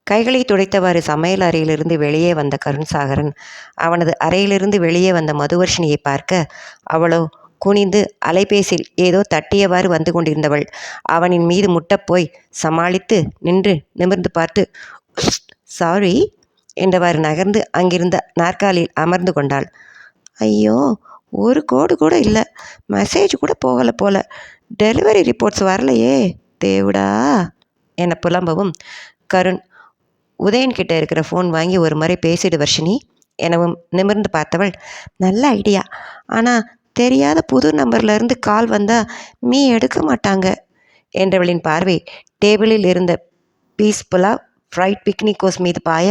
கைகளை துடைத்தவாறு சமையல் அறையிலிருந்து வெளியே வந்த கருண்சாகரன் அவனது அறையிலிருந்து வெளியே வந்த மதுவர்ஷினியை பார்க்க அவளோ குனிந்து அலைபேசியில் ஏதோ தட்டியவாறு வந்து கொண்டிருந்தவள் அவனின் மீது முட்டப்போய் சமாளித்து நின்று நிமிர்ந்து பார்த்து, சாரி என்றவாறு நகர்ந்து அங்கிருந்த நாற்காலியில் அமர்ந்து கொண்டாள். ஐயோ, ஒரு கோடு கூட இல்லை, மெசேஜ் கூட போகலை போல, டெலிவரி ரிப்போர்ட்ஸ் வரலையே தேவுடா என புலம்பவும் கருண், உதயன்கிட்ட இருக்கிற ஃபோன் வாங்கி ஒரு முறை பேசிடு வர்ஷினி எனவும் நிமிர்ந்து பார்த்தவள், நல்ல ஐடியா, ஆனால் தெரியாத புது நம்பர்லேருந்து கால் வந்தால் மீ எடுக்க மாட்டாங்க என்றவளின் பார்வை டேபிளில் இருந்த பீஸ் புலாவ் ஃப்ரைட் பிக்னிக்கோஸ் மீது பாய,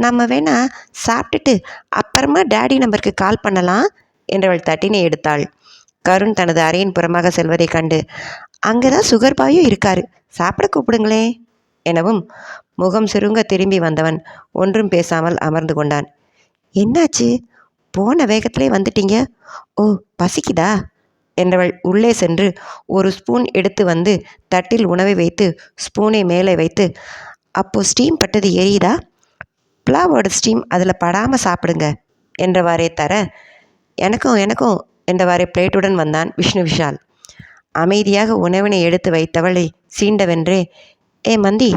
நம்ம வேணா சாப்பிட்டுட்டு அப்புறமா டேடி நம்பருக்கு கால் பண்ணலாம் என்றவள் தட்டினை எடுத்தாள். கருண் தனது அறையின் புறமாக செல்வதைக் கண்டு, அங்கே தான் சுகர் பாயும் இருக்காரு, சாப்பிட கூப்பிடுங்களே எனவும் முகம் சுருங்க திரும்பி வந்தவன் ஒன்றும் பேசாமல் அமர்ந்து கொண்டான். என்னாச்சு, போன வேகத்திலே வந்துட்டீங்க? ஓ, பசிக்குதா என்றவள் உள்ளே சென்று ஒரு ஸ்பூன் எடுத்து வந்து தட்டில் உணவை வைத்து ஸ்பூனை மேலே வைத்து, அப்போ ஸ்டீம் பட்டது எரியுதா? புலாவோட ஸ்டீம் அதில் படாமல் சாப்பிடுங்க என்றவாறே தர, எனக்கும் எனக்கும் என்றவாறே பிளேட்டுடன் வந்தான் விஷ்ணு விஷால். அமைதியாக உணவினை எடுத்து வைத்தவளை சீண்டவென்றே, ஏ மந்தி,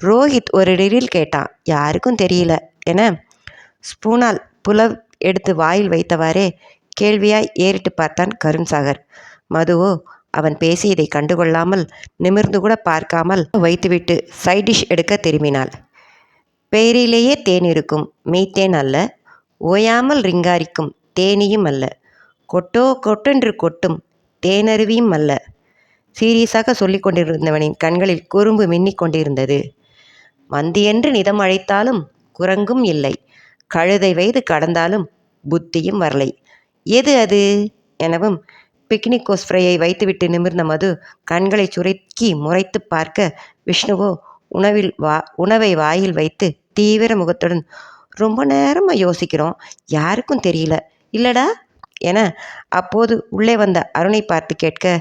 ரோஹித் ஒரு ரிடில் கேட்டான், யாருக்கும் தெரியல என ஸ்பூனால் புலவ் எடுத்து வாயில் வைத்தவாறே கேள்வியாய் ஏறிட்டு பார்த்தான் கருண்சாகர். மதுவோ அவன் பேசியதை கண்டுகொள்ளாமல் நிமிர்ந்து கூட பார்க்காமல் வைத்துவிட்டு சைட் டிஷ் எடுக்க திரும்பினாள். பெயரிலேயே தேன் இருக்கும், மெய்த்தேன் அல்ல. ஓயாமல் ரிங்காரிக்கும் தேனியும் அல்ல. கொட்டோ கொட்டென்று கொட்டும் தேனருவியும் அல்ல. சீரியஸாக சொல்லிக் கொண்டிருந்தவனின் கண்களில் குறும்பு மின்னிக் கொண்டிருந்தது. மந்தியென்று நிதம் அழைத்தாலும் குரங்கும் இல்லை, கழுதை வயது கடந்தாலும் புத்தியும் வரலை. எது அது எனவும் பிக்னிக்கோஸ் ஃப்ரையை வைத்துவிட்டு நிமிர்ந்த மது கண்களை சுருக்கி முறைத்து பார்க்க, விஷ்ணுவோ உணவை வாயில் வைத்து தீவிர முகத்துடன், ரொம்ப நேரமாக யோசிக்கிறோம், யாருக்கும் தெரியல இல்லடா என அப்போது உள்ளே வந்த அருணை பார்த்து கேட்க,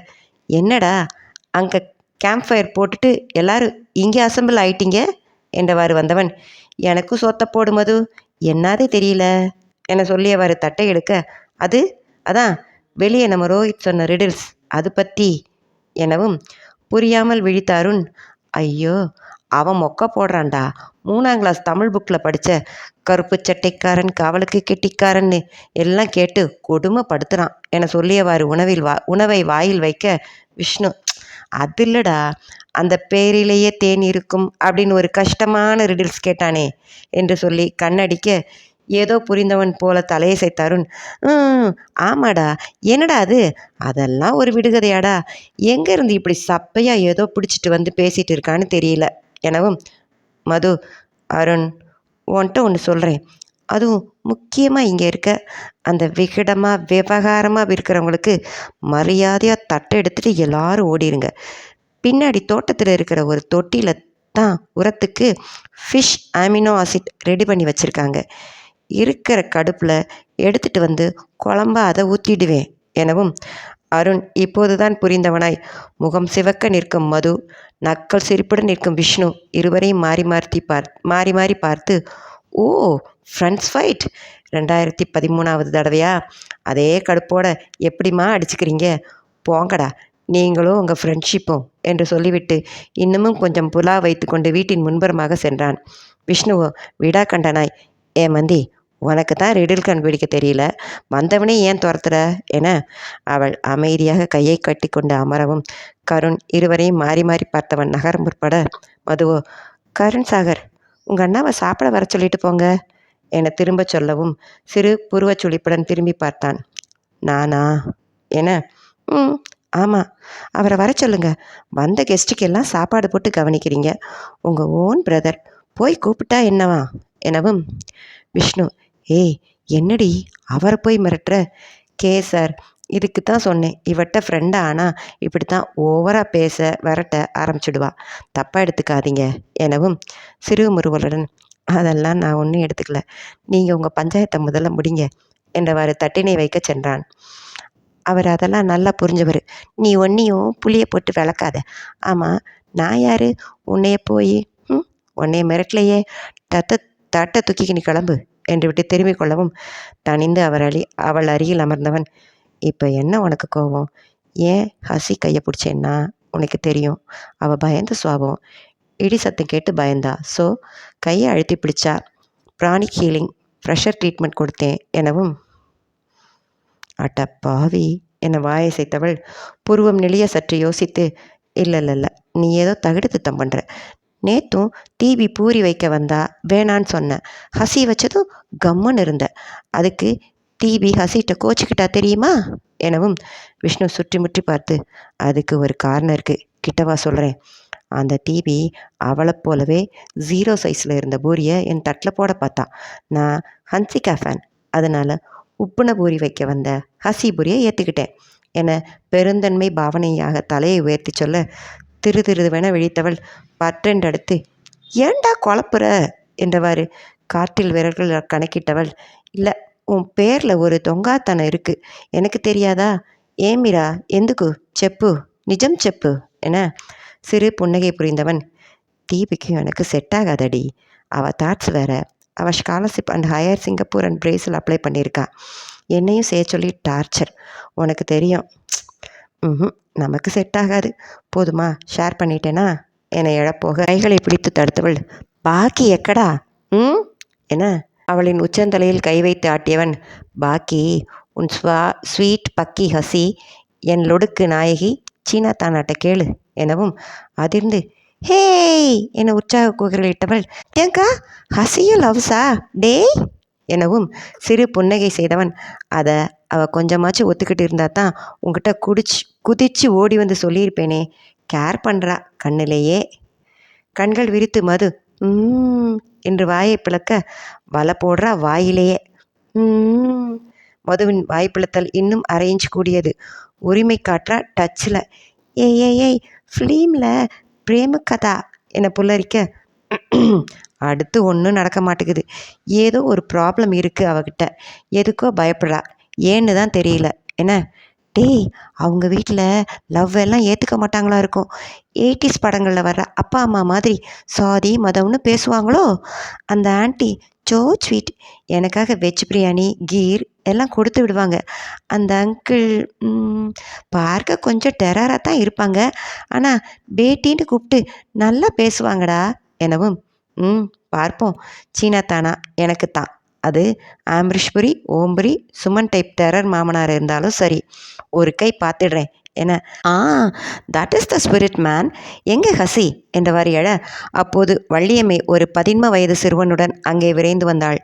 என்னடா அங்கே கேம்ப் ஃபயர் போட்டுட்டு எல்லாரும் இங்கே அசம்பிள் ஆயிட்டீங்க என்றவாறு வந்தவன், எனக்கும் சொத்த போடு மது, என்னாதே தெரியல என சொல்லியவாறு தட்டை எடுக்க, அதான் வெளியே நம்ம ரோஹித் சொன்ன ரிடில்ஸ் அது பற்றி எனவும் புரியாமல் விழித்த அருண், ஐயோ அவன் மொக்க போடுறான்டா, 3ஆம் கிளாஸ் தமிழ் புக்கில் படித்த கருப்பு சட்டைக்காரன் காவலுக்கு கெட்டிக்காரன்னு எல்லாம் கேட்டு கொடுமைப்படுத்துகிறான் என சொல்லியவாறு உணவை வாயில் வைக்க, விஷ்ணு, அது இல்லடா, அந்த பேரிலேயே தேன் இருக்கும் அப்படின்னு ஒரு கஷ்டமான ரிடில்ஸ் கேட்டானே என்று சொல்லி கண்ணடிக்க, ஏதோ புரிந்தவன் போல தலையசைத்தாருன், ஆமாடா, என்னடா அது, அதெல்லாம் ஒரு விடுகதையாடா, எங்கேருந்து இப்படி சப்பையாக ஏதோ பிடிச்சிட்டு வந்து பேசிகிட்டு இருக்கான்னு தெரியல எனவும் மது, அருண், உன்ட்ட ஒன்று சொல்கிறேன், அதுவும் முக்கியமாக இங்கே இருக்க அந்த விகடமாக விவகாரமாக இருக்கிறவங்களுக்கு மரியாதையாக தட்டை எடுத்துகிட்டு எல்லாரும் ஓடிடுங்க. பின்னாடி தோட்டத்தில் இருக்கிற ஒரு தொட்டியில் தான் உரத்துக்கு ஃபிஷ் அமினோ ஆசிட் ரெடி பண்ணி வச்சுருக்காங்க. இருக்கிற கடுப்பில் எடுத்துகிட்டு வந்து குழம்பா அதை ஊற்றிடுவேன் எனவும் அருண் இப்போதுதான் புரிந்தவனாய் முகம் சிவக்க நிற்கும் மது, நக்கல் சிரிப்புடன் நிற்கும் விஷ்ணு இருவரையும் மாறி மாறி பார்த்து, ஓ, ஃப்ரெண்ட்ஸ் ஃபைட் 2013வது தடவையா? அதே கடுப்போட எப்படிமா அடிச்சுக்கிறீங்க? போங்கடா நீங்களும் உங்கள் ஃப்ரெண்ட்ஷிப்பும் என்று சொல்லிவிட்டு இன்னமும் கொஞ்சம் புலா வைத்து கொண்டு வீட்டின் முன்புறமாக சென்றான். விஷ்ணுவோ விடா கண்டனாய், ஏ மந்தி, உனக்கு தான் ரிடில் கண்டுபிடிக்க தெரியல, வந்தவனே ஏன் துரத்துற என அவள் அமைதியாக கையை கட்டி கொண்டு அமரவும் கருண் இருவரையும் மாறி மாறி பார்த்தவன் நகர முற்பட, மதுவோ, கருண் சாகர், உங்கள் அண்ணாவை சாப்பிட வர சொல்லிட்டு போங்க என திரும்ப சொல்லவும் சிறு புருவச்சுளிப்புடன் திரும்பி பார்த்தான். நானா என, ஆமாம், அவரை வர சொல்லுங்க, வந்த கெஸ்ட்டுக்கெல்லாம் சாப்பாடு போட்டு கவனிக்கிறீங்க, உங்கள் ஓன் பிரதர், போய் கூப்பிட்டா என்னவா எனவும் விஷ்ணு, ஏய் என்னடி அவரை போய் மிரட்டுற? சார், இதுக்கு தான் சொன்னேன், இவட்ட ஃப்ரெண்டாக ஆனால் இப்படி தான் ஓவராக பேச விரட்ட ஆரம்பிச்சிடுவா, தப்பாக எடுத்துக்காதீங்க எனவும் சிறு முறுவலுடன், அதெல்லாம் நான் ஒன்றும் எடுத்துக்கல, நீங்கள் உங்கள் பஞ்சாயத்தை முதல்ல முடிங்க என்றவாறு தட்டினை வைக்க சென்றான். அவர் அதெல்லாம் நல்லா புரிஞ்சவர், நீ ஒன்றையும் புளியை போட்டு விளக்காத. ஆமாம், நான் யார் உன்னைய போய் உன்னைய மிரட்டலையே, தட்டை தூக்கி நீ கிளம்பு என்று விட்டு திரும்பிக் கொள்ளவும் தனிந்து அவள் அருகில் அமர்ந்தவன், இப்போ என்ன உனக்கு கோபம்? ஏன் ஹசி கையை பிடிச்சேன்னா உனக்கு தெரியும், அவள் பயந்த சுவாபம், இடி சத்தம் கேட்டு பயந்தா, ஸோ கையை அழுத்தி பிடிச்சா, பிராணிக் ஹீலிங் ப்ரெஷர் ட்ரீட்மெண்ட் கொடுத்தேன் எனவும், அட்ட பாவி என வாயசைத்தவள் புருவம் நெளிய சற்று யோசித்து, இல்லை, நீ ஏதோ தகுடு திட்டம் பண்ணுற, நேற்றும் டிவி பூரி வைக்க வந்தா வேணான்னு சொன்னேன், ஹசி வச்சதும் கம்முன்னு இருந்த, அதுக்கு டிவி ஹசிட்ட கோச்சிக்கிட்டா தெரியுமா எனவும் விஷ்ணு சுற்றி முற்றி பார்த்து, அதுக்கு ஒரு காரணம் இருக்குது, கிட்டவா சொல்கிறேன், அந்த டிவி அவளைப் போலவே 0 சைஸில் இருந்த பூரியை என் தட்டில் போட பார்த்தா. நான் ஹன்சிகா ஃபேன், அதனால் உப்புன பூரி வைக்க வந்த ஹசி பூரியை ஏற்றுக்கிட்டேன் என பெருந்தன்மை பாவனையாக தலையை உயர்த்தி சொல்ல, திருதிருவென விழித்தவள் பற்றென்றடுத்து, ஏண்டா குழப்புற என்றவாறு காற்றில் விரல்கள் கணக்கிட்டவள், இல்லை, உன் பேரில் ஒரு தொங்காத்தனம் இருக்குது, எனக்கு தெரியாதா? ஏமிரா, எந்துக்கு செப்பு, நிஜம் செப்பு என சிறு புன்னகை புரிந்தவன், தீபிக்கு எனக்கு செட் ஆகாதடி, அவள் தாட்ஸ் வேற, அவள் scholarship and higher Singapore and Brazil apply பண்ணியிருக்கா, என்னையும் செய்ய சொல்லி டார்ச்சர், உனக்கு தெரியும். நமக்கு செட் ஆகாது, போதுமா, ஷேர் பண்ணிட்டேனா என எழப்போக கைகளை பிடித்து தடுத்தவள், பாக்கி எக்கடா என அவளின் உச்சந்தலையில் கை வைத்து ஆட்டியவன், பாக்கி உன் ஸ்வீட் பக்கி ஹசி, என் லொடுக்கு நாயகி சீனா தானாட்ட கேளு எனவும் அதிர்ந்து ஹேய் என உற்சாக குரலிட்டவள், ஏங்கா ஹசியும் லவ்ஸா டே எனவும் சிறு புன்னகை செய்தவன், அதை அவள் கொஞ்சமாச்சும் ஒத்துக்கிட்டு இருந்தா தான் உங்ககிட்ட குதிச்சு ஓடி வந்து சொல்லியிருப்பேனே, கேர் பண்ணுறா கண்ணிலேயே. கண்கள் விரித்து மது என்று வாயை பிளக்க, வலை போடுறா வாயிலேயே. மதுவின் வாய்ப்பிழத்தல் இன்னும் 1/2 இன்ச் கூடியது. உரிமை காட்டுறா டச்சில். ஏய் ஃபிலிமில் பிரேம கதா என புல்லரிக்க, அடுத்து ஒன்றும் நடக்க மாட்டேங்குது, ஏதோ ஒரு ப்ராப்ளம் இருக்குது அவகிட்ட, எதுக்கோ பயப்படுறா, ஏன்னு தான் தெரியல என்ன. டேய், அவங்க வீட்டில் லவ் எல்லாம் ஏற்றுக்க மாட்டாங்களா இருக்கும், 80s படங்களில் வர்ற அப்பா அம்மா மாதிரி சாதி மதம்னு பேசுவாங்களோ. அந்த ஆண்டி சோ ஸ்வீட், எனக்காக வெஜ் பிரியாணி கீர் எல்லாம் கொடுத்து விடுவாங்க. அந்த அங்கிள் பார்க்க கொஞ்சம் டெரராக தான் இருப்பாங்க, ஆனால் பேட்டின்னு கூப்பிட்டு நல்லா பேசுவாங்கடா எனவும், பார்ப்போம், சீனா தானா எனக்கு தான், அது ஆம்பரிஷ்புரி ஓம்புரி சுமன் டைப் டெரர் மாமனார் இருந்தாலும் சரி, ஒரு கை பார்த்துடுறேன் என. That is the spirit man, எங்கே ஹசி என்றவாறு எழ, அப்போது வள்ளியம்மை ஒரு 13 வயது சிறுவனுடன் அங்கே விரைந்து வந்தாள்.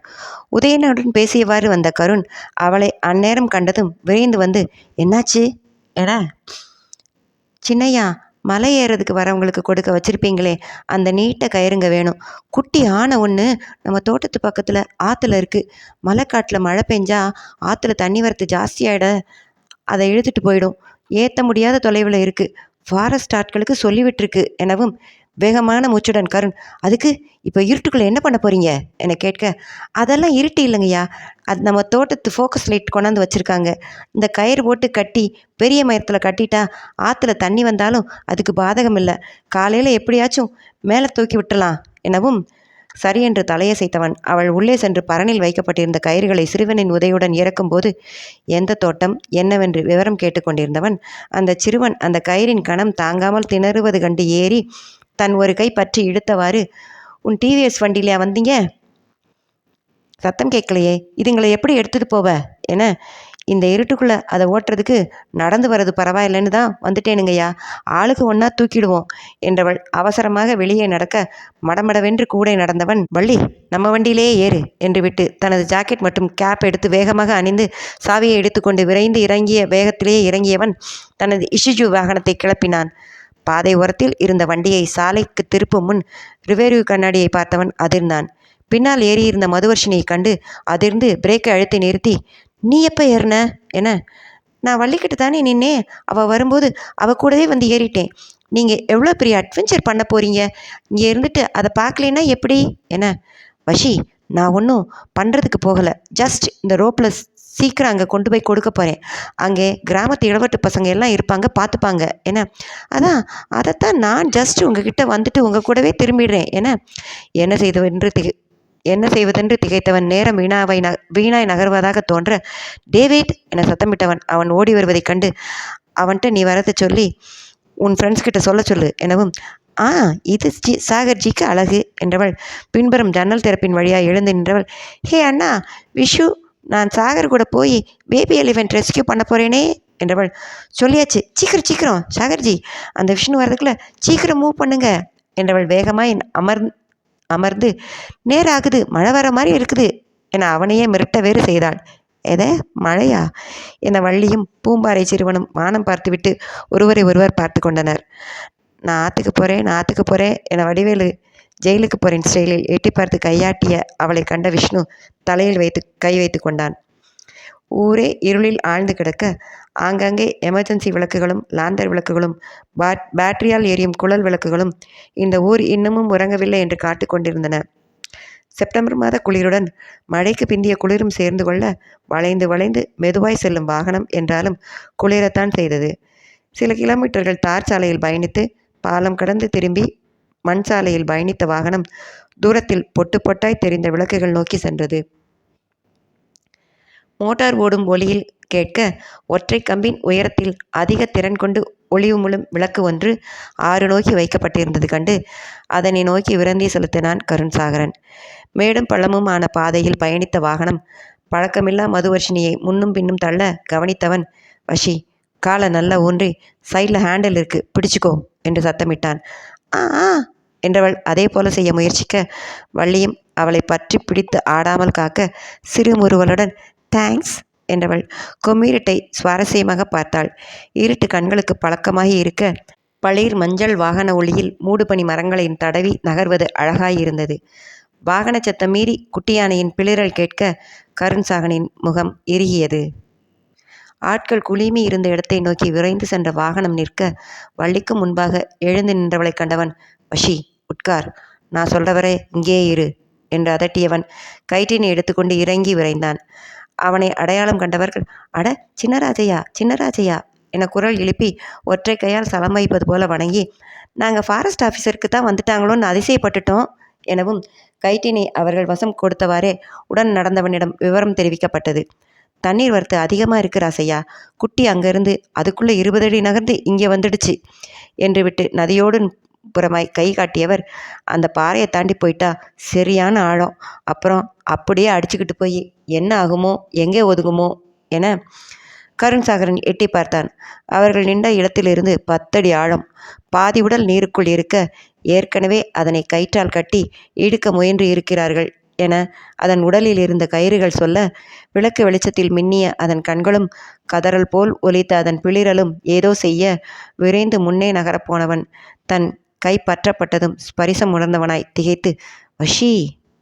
உதயனுடன் பேசியவாறு வந்த கருண் அவளை அந்நேரம் கண்டதும் விரைந்து வந்து, என்னாச்சு என. சின்னையா, மலை ஏறதுக்கு வரவங்களுக்கு கொடுக்க வச்சுருப்பீங்களே அந்த நீட்ட கயிறுங்க வேணும், குட்டி ஆனை ஒன்று நம்ம தோட்டத்து பக்கத்தில் ஆற்றுல இருக்குது, மலைக்காட்டில் மழை பெஞ்சா ஆற்றுல தண்ணி வரத்து ஜாஸ்தியாயிட அதை இழுத்துட்டு போயிடும், ஏற்ற முடியாத தொலைவில் இருக்குது, ஃபாரஸ்ட் ஆட்களுக்கு சொல்லிவிட்டுருக்கு எனவும் வேகமான மூச்சுடன் கருண், அதுக்கு இப்போ இருட்டுக்குள்ளே என்ன பண்ண போகிறீங்க என கேட்க, அதெல்லாம் இருட்டு இல்லைங்கய்யா, அது நம்ம தோட்டத்து ஃபோக்கஸ் லைட் கொண்டாந்து வச்சுருக்காங்க, இந்த கயிறு போட்டு கட்டி பெரிய மரத்தில் கட்டிட்டா ஆற்றுல தண்ணி வந்தாலும் அதுக்கு பாதகம் இல்லை, காலையில் எப்படியாச்சும் மேலே தூக்கி விட்டுலாம் எனவும் சரியென்று தலையசைத்தவன் அவள் உள்ளே சென்று பரணில் வைக்கப்பட்டிருந்த கயிறுகளை சிறுவனின் உதையுடன் இறக்கும்போது, எந்த தோட்டம் என்னவென்று விவரம் கேட்டுக்கொண்டிருந்தவன் அந்த சிறுவன் அந்த கயிறின் கணம் தாங்காமல் திணறுவது கண்டு ஏறி தன் ஒரு கை பற்றி இழுத்தவாறு, உன் டிவிஎஸ் வண்டியிலையா வந்தீங்க, சத்தம் கேட்கலையே, இதுங்களை எப்படி எடுத்துகிட்டு போவ என. இந்த இருட்டுக்குள்ளே அதை ஓட்டுறதுக்கு நடந்து வர்றது பரவாயில்லைன்னு தான் வந்துட்டேனுங்கய்யா, ஆளுக்கு ஒன்றா தூக்கிடுவோம் என்றவள் அவசரமாக வெளியே நடக்க, மடமடவென்று கூடை நடந்தவன், வள்ளி நம்ம வண்டியிலே ஏறு என்று விட்டு தனது ஜாக்கெட் மற்றும் கேப் எடுத்து வேகமாக அணிந்து சாவியை எடுத்துக்கொண்டு விரைந்து இறங்கிய வேகத்திலே இறங்கியவன் தனது இஷிஜு வாகனத்தை கிளப்பினான். பாதை ஓரத்தில் இருந்த வண்டியை சாலைக்கு திருப்பும் முன் ரிவேர்வியூ கண்ணாடியை பார்த்தவன் அதிர்ந்தான். பின்னால் ஏறியிருந்த மதுவர்ஷினியை கண்டு அதிர்ந்து பிரேக்கை அழுத்தி நிறுத்தி, நீ எப்போ ஏறின என. நான் வள்ளிக்கிட்டு தானே நின்னே, அவள் வரும்போது அவள் கூடவே வந்து ஏறிட்டேன், நீங்கள் எவ்வளோ பெரிய அட்வென்ச்சர் பண்ண போகிறீங்க, இங்கே இருந்துட்டு அதை பார்க்கலன்னா எப்படி என. வஷி, நான் ஒன்றும் பண்ணுறதுக்கு போகலை, ஜஸ்ட் இந்த ரோப்பில் சீக்கிரம் அங்கே கொண்டு போய் கொடுக்க போகிறேன், அங்கே கிராமத்து இளவட்டு பசங்க எல்லாம் இருப்பாங்க, பார்த்துப்பாங்க என. அதைத்தான் நான் ஜஸ்ட் உங்ககிட்ட வந்துட்டு உங்கள் கூடவே திரும்பிடுறேன் என. என்ன செய்வதென்று திகைத்தவன் நேரம் வீணாய் நகர்வதாக தோன்ற, டேவிட் என சத்தமிட்டவன் அவன் ஓடி வருவதைக் கண்டு, அவன்கிட்ட நீ வரதை சொல்லி உன் ஃப்ரெண்ட்ஸ் கிட்ட சொல்ல சொல்லு எனவும், இது சாகர்ஜிக்கு அழகு என்றவள் பின்புறம் ஜன்னல் திறப்பின் வழியாக எழுந்து நின்றவள், ஹே அண்ணா விஷு, நான் சாகர் கூட போய் பேபி எலிஃபென்ட் ரெஸ்கியூ பண்ண போகிறேனே என்றவள். சொல்லியாச்சு, சீக்கிரம் சாகர்ஜி, அந்த விஷ்ணு வர்றதுக்குள்ளே சீக்கிரம் மூவ் பண்ணுங்க என்றவள் வேகமாய் அமர்ந்து, நேராகுது, மழை வர மாதிரி இருக்குது என அவனையே மிரட்ட வேறு செய்தாள். எதை, மழையா என வள்ளியும் பூம்பாறை சிறுவனும் வானம் பார்த்துவிட்டு ஒருவரை ஒருவர் பார்த்து கொண்டனர். நான் ஆற்றுக்கு போகிறேன் என வடிவேலு ஜெயிலுக்கு போகிறேன் ஸ்டைலில் எட்டி பார்த்து கையாட்டிய அவளை கண்ட விஷ்ணு தலையில் கை வைத்து கொண்டான். ஊரே இருளில் ஆழ்ந்து கிடக்க ஆங்காங்கே எமர்ஜென்சி விளக்குகளும் லாந்தர் விளக்குகளும் பேட்டரியால் எரியும் குழல் விளக்குகளும் இந்த ஊர் இன்னமும் உறங்கவில்லை என்று காட்டிக் கொண்டிருந்தன. செப்டம்பர் மாத குளிருடன் மழைக்கு பிந்திய குளிரும் சேர்ந்து கொள்ள வளைந்து வளைந்து மெதுவாய் செல்லும் வாகனம் என்றாலும் குளிரத்தான் செய்தது. சில கிலோமீட்டர்கள் தார் சாலையில் பயணித்து பாலம் கடந்து திரும்பி மண் சாலையில் பயணித்த வாகனம் தூரத்தில் பொட்டு பொட்டாய் தெரிந்த விளக்குகள் நோக்கி சென்றது. மோட்டார் ஓடும் ஒளியில் கேட்க ஒற்றை கம்பின் உயரத்தில் அதிக திறன் கொண்டு ஒளிவு முழும் விளக்கு ஒன்று 6 நோக்கி வைக்கப்பட்டிருந்தது கண்டு அதனை நோக்கி விரந்தி செலுத்தினான் கருணாசாகரன். மேடும் பள்ளமும் ஆன பாதையில் பயணித்த வாகனம் பழக்கமில்லா மதுவர்ஷினியை முன்னும் பின்னும் தள்ள கவனித்தவன், வஷி, காலை நல்லா ஊன்றி சைடில் ஹேண்டில் இருக்கு, பிடிச்சிக்கோ என்று சத்தமிட்டான். ஆ ஆ என்றவள் அதே போல செய்ய முயற்சிக்க வள்ளியும் அவளை பற்றி பிடித்து ஆடாமல் காக்க சிறு முறுவலுடன் தேங்க்ஸ் என்றவள் கொம்மீரட்டை சுவாரஸ்யமாக பார்த்தாள். இருட்டு கண்களுக்கு பழக்கமாகி இருக்க பளிர் மஞ்சள் வாகன ஒளியில் மூடுபனி மரங்களை தடவி நகர்வது அழகாயிருந்தது. வாகன சத்தம் மீறி குட்டியானையின் பிளிரல் கேட்க கருணாசாகரனின் முகம் இறுகியது. ஆட்கள் குழுமி இருந்த இடத்தை நோக்கி விரைந்து சென்ற வாகனம் நிற்க வள்ளிக்கு முன்பாக எழுந்து நின்றவளை கண்டவன், வஷி, உட்கார், நான் சொல்றவரை இங்கே இரு என்று அதட்டியவன் கயிற்றினை எடுத்துக்கொண்டு இறங்கி விரைந்தான். அவனை அடையாளம் கண்டவர்கள், அட சின்னராஜையா, சின்னராஜையா என குரல் எழுப்பி ஒற்றை கையால் சலம் வைப்பது போல வணங்கி, நாங்கள் ஃபாரஸ்ட் ஆஃபீஸருக்கு தான் வந்துட்டாங்களோன்னு அதிசயப்பட்டுட்டோம் எனவும் கயிற்றினை அவர்கள் வசம் கொடுத்தவாறே உடன் நடந்தவனிடம் விவரம் தெரிவிக்கப்பட்டது. தண்ணீர் வரத்து அதிகமாக இருக்கு ராசையா, குட்டி அங்கேருந்து அதுக்குள்ளே 20 அடி நகர்ந்து இங்கே வந்துடுச்சு என்று விட்டு நதியோடு புறமாய் கை காட்டியவர், அந்த பாறையை தாண்டி போயிட்டா சரியான ஆழம், அப்புறம் அப்படியே அடிச்சுக்கிட்டு போய் என்ன ஆகுமோ எங்கே ஒதுங்குமோ என கருணாசாகரன் எட்டி பார்த்தான். அவர்கள் நின்ற இடத்திலிருந்து 10 அடி ஆழம். பாதி உடல் நீருக்குள் இருக்க ஏற்கனவே அதனை கயிற்றால் கட்டி இழுக்க முயன்று இருக்கிறார்கள் என அதன் உடலில் இருந்த கயிறுகள் சொல்ல, விளக்கு வெளிச்சத்தில் மின்னிய அதன் கண்களும் கதறல் போல் ஒலித்த அதன் பிளிரலும் ஏதோ செய்ய விரைந்து முன்னே நகரப்போனவன் தன் கை பற்றப்பட்டதும் ஸ்பரிசம் உணர்ந்தவனாய் திகைத்து, வஷி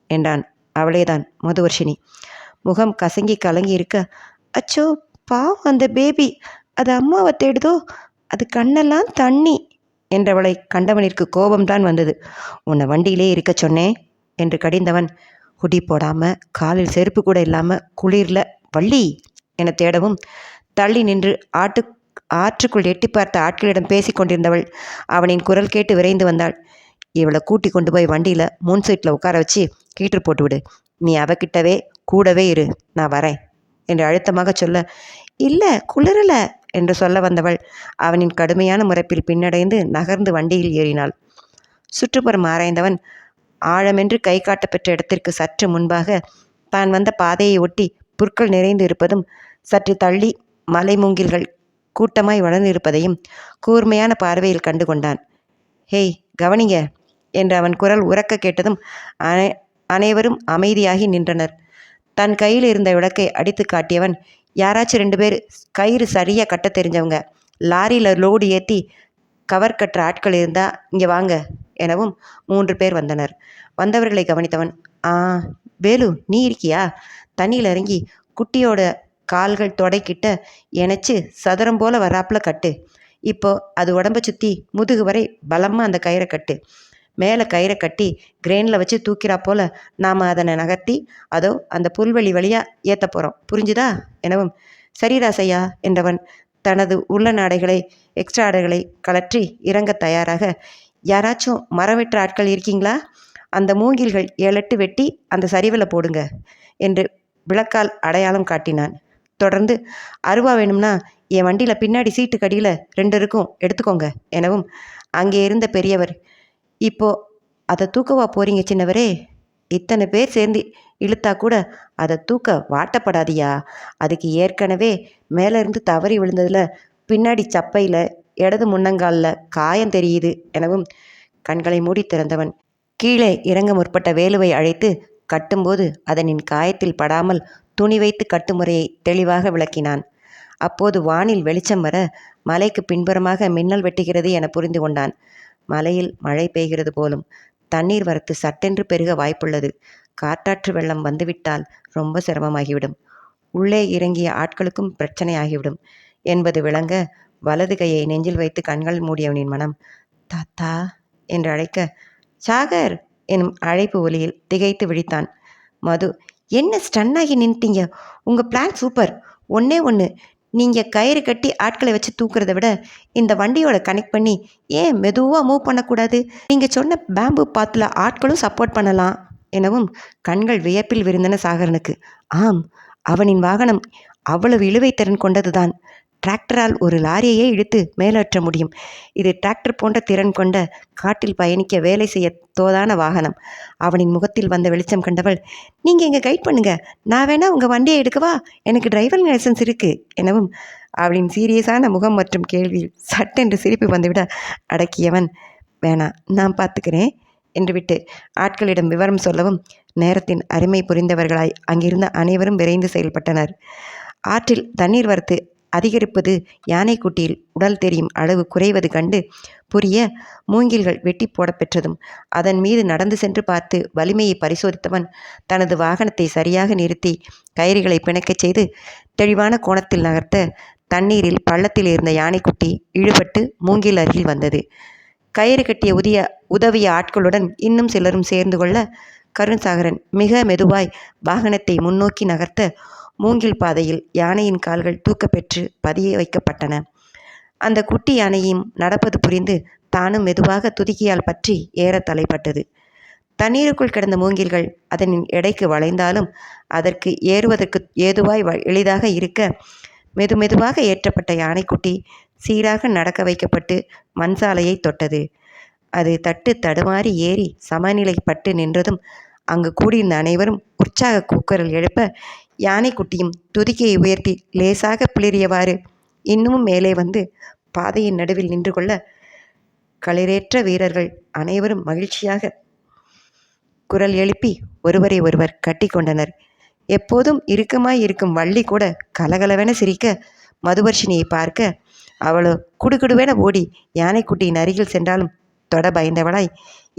என்றான். அவளேதான் மதுவர்ஷினி. முகம் கசங்கி கலங்கி இருக்க, அச்சோ பாவம் அந்த பேபி, அது அம்மாவை தேடுதோ, அது கண்ணெல்லாம் தண்ணி என்றவளை கண்டவனிற்கு கோபம்தான் வந்தது. உன்னை வண்டியிலே இருக்க சொன்னேன் என்று கடிந்தவன், குடி போடாமல் காலில் செருப்பு கூட இல்லாமல் குளிரில் வள்ளி என தேடவும் தள்ளி நின்று ஆற்றுக்குள் எட்டி பார்த்த ஆட்களிடம் பேசி கொண்டிருந்தவள் அவனின் குரல் கேட்டு விரைந்து வந்தாள். இவளை கூட்டி கொண்டு போய் வண்டியில் முன் சீட்டில் உட்கார வச்சு கீற்று போட்டுவிடு, நீ அவகிட்டவே கூடவே இரு, நான் வரேன் என்று அழுத்தமாக சொல்ல, இல்லை குளிரலை என்று சொல்ல வந்தவள் அவனின் கடுமையான முறைப்பில் பின்னடைந்து நகர்ந்து வண்டியில் ஏறினாள். சுற்றுப்புறம் ஆராய்ந்தவன் ஆழமென்று கை காட்டப்பெற்ற இடத்திற்கு சற்று முன்பாக தான் வந்த பாதையை ஒட்டி புற்கள் நிறைந்து இருப்பதும் சற்று தள்ளி மலை மூங்கில்கள் கூட்டமாய் வளர்ந்து இருப்பதையும் கூர்மையான பார்வையில் கண்டு கொண்டான். ஹேய் கவனிங்க என்று அவன் குரல் உரக்க கேட்டதும் அனைவரும் அமைதியாகி நின்றனர். தன் கையில் இருந்த விளக்கை அடித்து காட்டியவன், யாராச்சும் 2 பேர் கயிறு சரியாக கட்ட தெரிஞ்சவங்க, லாரியில் லோடு ஏற்றி கவர் கட்டுற ஆட்கள் இருந்தால் இங்கே வாங்க எனவும் 3 பேர் வந்தனர். வந்தவர்களை கவனித்தவன், வேலு நீ இருக்கியா, தண்ணியில் இறங்கி குட்டியோட கால்கள் தொடைக்கிட்ட இணைச்சு சதுரம் போல் வராப்புல கட்டு, இப்போ அது உடம்பை சுற்றி முதுகு வரை பலமாக அந்த கயிறை கட்டு, மேலே கயிறை கட்டி கிரெயினில் வச்சு தூக்கிறா போல் நாம் அதனை நகர்த்தி அதோ அந்த புல்வெளி வழியாக ஏற்ற போகிறோம், புரிஞ்சுதா எனவும், சரி ராசையா என்றவன் தனது உள்ள நாடைகளை எக்ஸ்ட்ரா ஆடைகளை கலற்றி இறங்க தயாராக, யாராச்சும் மரம் வெட்டுற ஆட்கள் இருக்கீங்களா, அந்த மூங்கில்கள் 7-8 வெட்டி அந்த சரிவில் போடுங்க என்று விளக்கால் அடையாளம் காட்டினான். தொடர்ந்து, அருவா வேணும்னா என் வண்டியில் பின்னாடி சீட்டு கடியில் 2 இருக்கும், எடுத்துக்கோங்க எனவும் அங்கே இருந்த பெரியவர், இப்போ அதை தூக்கவா போறீங்க சின்னவரே, இத்தனை பேர் சேர்ந்து இழுத்தா கூட அதை தூக்க வாட்டப்படாதியா, அதுக்கு ஏற்கனவே மேலேருந்து தவறி விழுந்ததில் பின்னாடி சப்பையில் இடது முன்னங்காலில் காயம் தெரியுது எனவும் கண்களை மூடி திறந்தவன் கீழே இறங்க முற்பட்ட வேலுவை அழைத்து கட்டும்போது அதனின் காயத்தில் படாமல் துணி வைத்து கட்டுமுறையை தெளிவாக விளக்கினான். அப்போது வானில் வெளிச்சம் வர மலைக்கு பின்புறமாக மின்னல் வெட்டுகிறது என புரிந்து கொண்டான். மலையில் மழை பெய்கிறது போலும். தண்ணீர் வரத்து சட்டென்று பெருக வாய்ப்புள்ளது. காட்டாற்று வெள்ளம் வந்துவிட்டால் ரொம்ப சிரமமாகிவிடும். உள்ளே இறங்கிய ஆட்களுக்கும் பிரச்சனையாகிவிடும் என்பது விளங்க வலது கையை நெஞ்சில் வைத்து கண்கள் மூடியவனின் மனம் தாத்தா என்று அழைக்க, சாகர் எனும் அழைப்பு ஒலியில் திகைத்து விழித்தான். மது, என்ன ஸ்டன்னாகி நின்ட்டீங்க? உங்கள் பிளான் சூப்பர். ஒன்றே ஒன்று, நீங்கள் கயிறு கட்டி ஆட்களை வச்சு தூக்குறத விட இந்த வண்டியோட கனெக்ட் பண்ணி ஏன் மெதுவாக மூவ் பண்ணக்கூடாது? நீங்கள் சொன்ன பேம்பு பாத்தில் ஆட்களும் சப்போர்ட் பண்ணலாம் எனவும் கண்கள் வியப்பில் விருந்தன சாகரனுக்கு. ஆம், அவனின் வாகனம் அவ்வளவு இழுவைத்திறன் கொண்டதுதான். டிராக்டரால் ஒரு லாரியையே இழுத்து மேலேற்ற முடியும். இது டிராக்டர் போன்ற திறன் கொண்ட காட்டில் பயணிக்க வேலை செய்ய தோதான வாகனம். அவனின் முகத்தில் வந்த வெளிச்சம் கண்டவள், நீங்கள் இங்கே கைட் பண்ணுங்க, நான் வேணா உங்கள் வண்டியை எடுக்கவா? எனக்கு டிரைவர் லைசன்ஸ் இருக்குது எனவும் அவளின் சீரியஸான முகம் மற்றும் கேள்வியில் சட்டென்று சிரிப்பு வந்துவிட அடக்கியவன், வேணா நான் பார்த்துக்கிறேன் என்று விட்டு ஆட்களிடம் விவரம் சொல்லவும் நேரத்தின் அருமை புரிந்தவர்களாய் அங்கிருந்த அனைவரும் விரைந்து செயல்பட்டனர். ஆற்றில் தண்ணீர் வரத்து அதிகரிப்பது யானைக்குட்டியில் உடல் தெரியும் அளவு குறைவது கண்டு புரிய மூங்கில்கள் வெட்டி போடப்பெற்றதும் அதன் மீது நடந்து சென்று பார்த்து வலிமையை பரிசோதித்தவன் தனது வாகனத்தை சரியாக நிறுத்தி கயிறுகளை பிணைக்கச் செய்து தெளிவான கோணத்தில் நகர்த்த தண்ணீரில் பள்ளத்தில் இருந்த யானைக்குட்டி இழுபட்டு மூங்கில் அருகில் வந்தது. கயிறு கட்டிய உதவிய ஆட்களுடன் இன்னும் சிலரும் சேர்ந்து கொள்ள கருணாகரன் மிக மெதுவாய் வாகனத்தை முன்னோக்கி நகர்த்த மூங்கில் பாதையில் யானையின் கால்கள் தூக்கப்பெற்று பதிய வைக்கப்பட்டன. அந்த குட்டி யானையும் நடப்பது புரிந்து தானும் மெதுவாக துதிக்கியால் பற்றி ஏற தலைப்பட்டது. தண்ணீருக்குள் கிடந்த மூங்கில்கள் அதனின் எடைக்கு வளைந்தாலும் அதற்கு ஏறுவதற்கு ஏதுவாய் எளிதாக இருக்க மெதுமெதுவாக ஏற்றப்பட்ட யானைக்குட்டி சீராக நடக்க வைக்கப்பட்டு மண் சாலையை தொட்டது. அது தட்டு தடுமாறி ஏறி சமநிலைப்பட்டு நின்றதும் அங்கு கூடியிருந்த அனைவரும் உற்சாக கூக்குரல் எழுப்ப யானைக்குட்டியும் துதிக்கையை உயர்த்தி லேசாக பிளிரியவாறு இன்னமும் மேலே வந்து பாதையின் நடுவில் நின்று கொள்ள களிரேற்ற வீரர்கள் அனைவரும் மகிழ்ச்சியாக குரல் எழுப்பி ஒருவரை ஒருவர் கட்டி கொண்டனர். எப்போதும் இறுக்கமாய் இருக்கும் வள்ளி கூட கலகலவென சிரிக்க மதுவர்ஷினியை பார்க்க அவளோ குடுகுடுவென ஓடி யானைக்குட்டியின் அருகில் சென்றாலும் தொட பயந்தவளாய்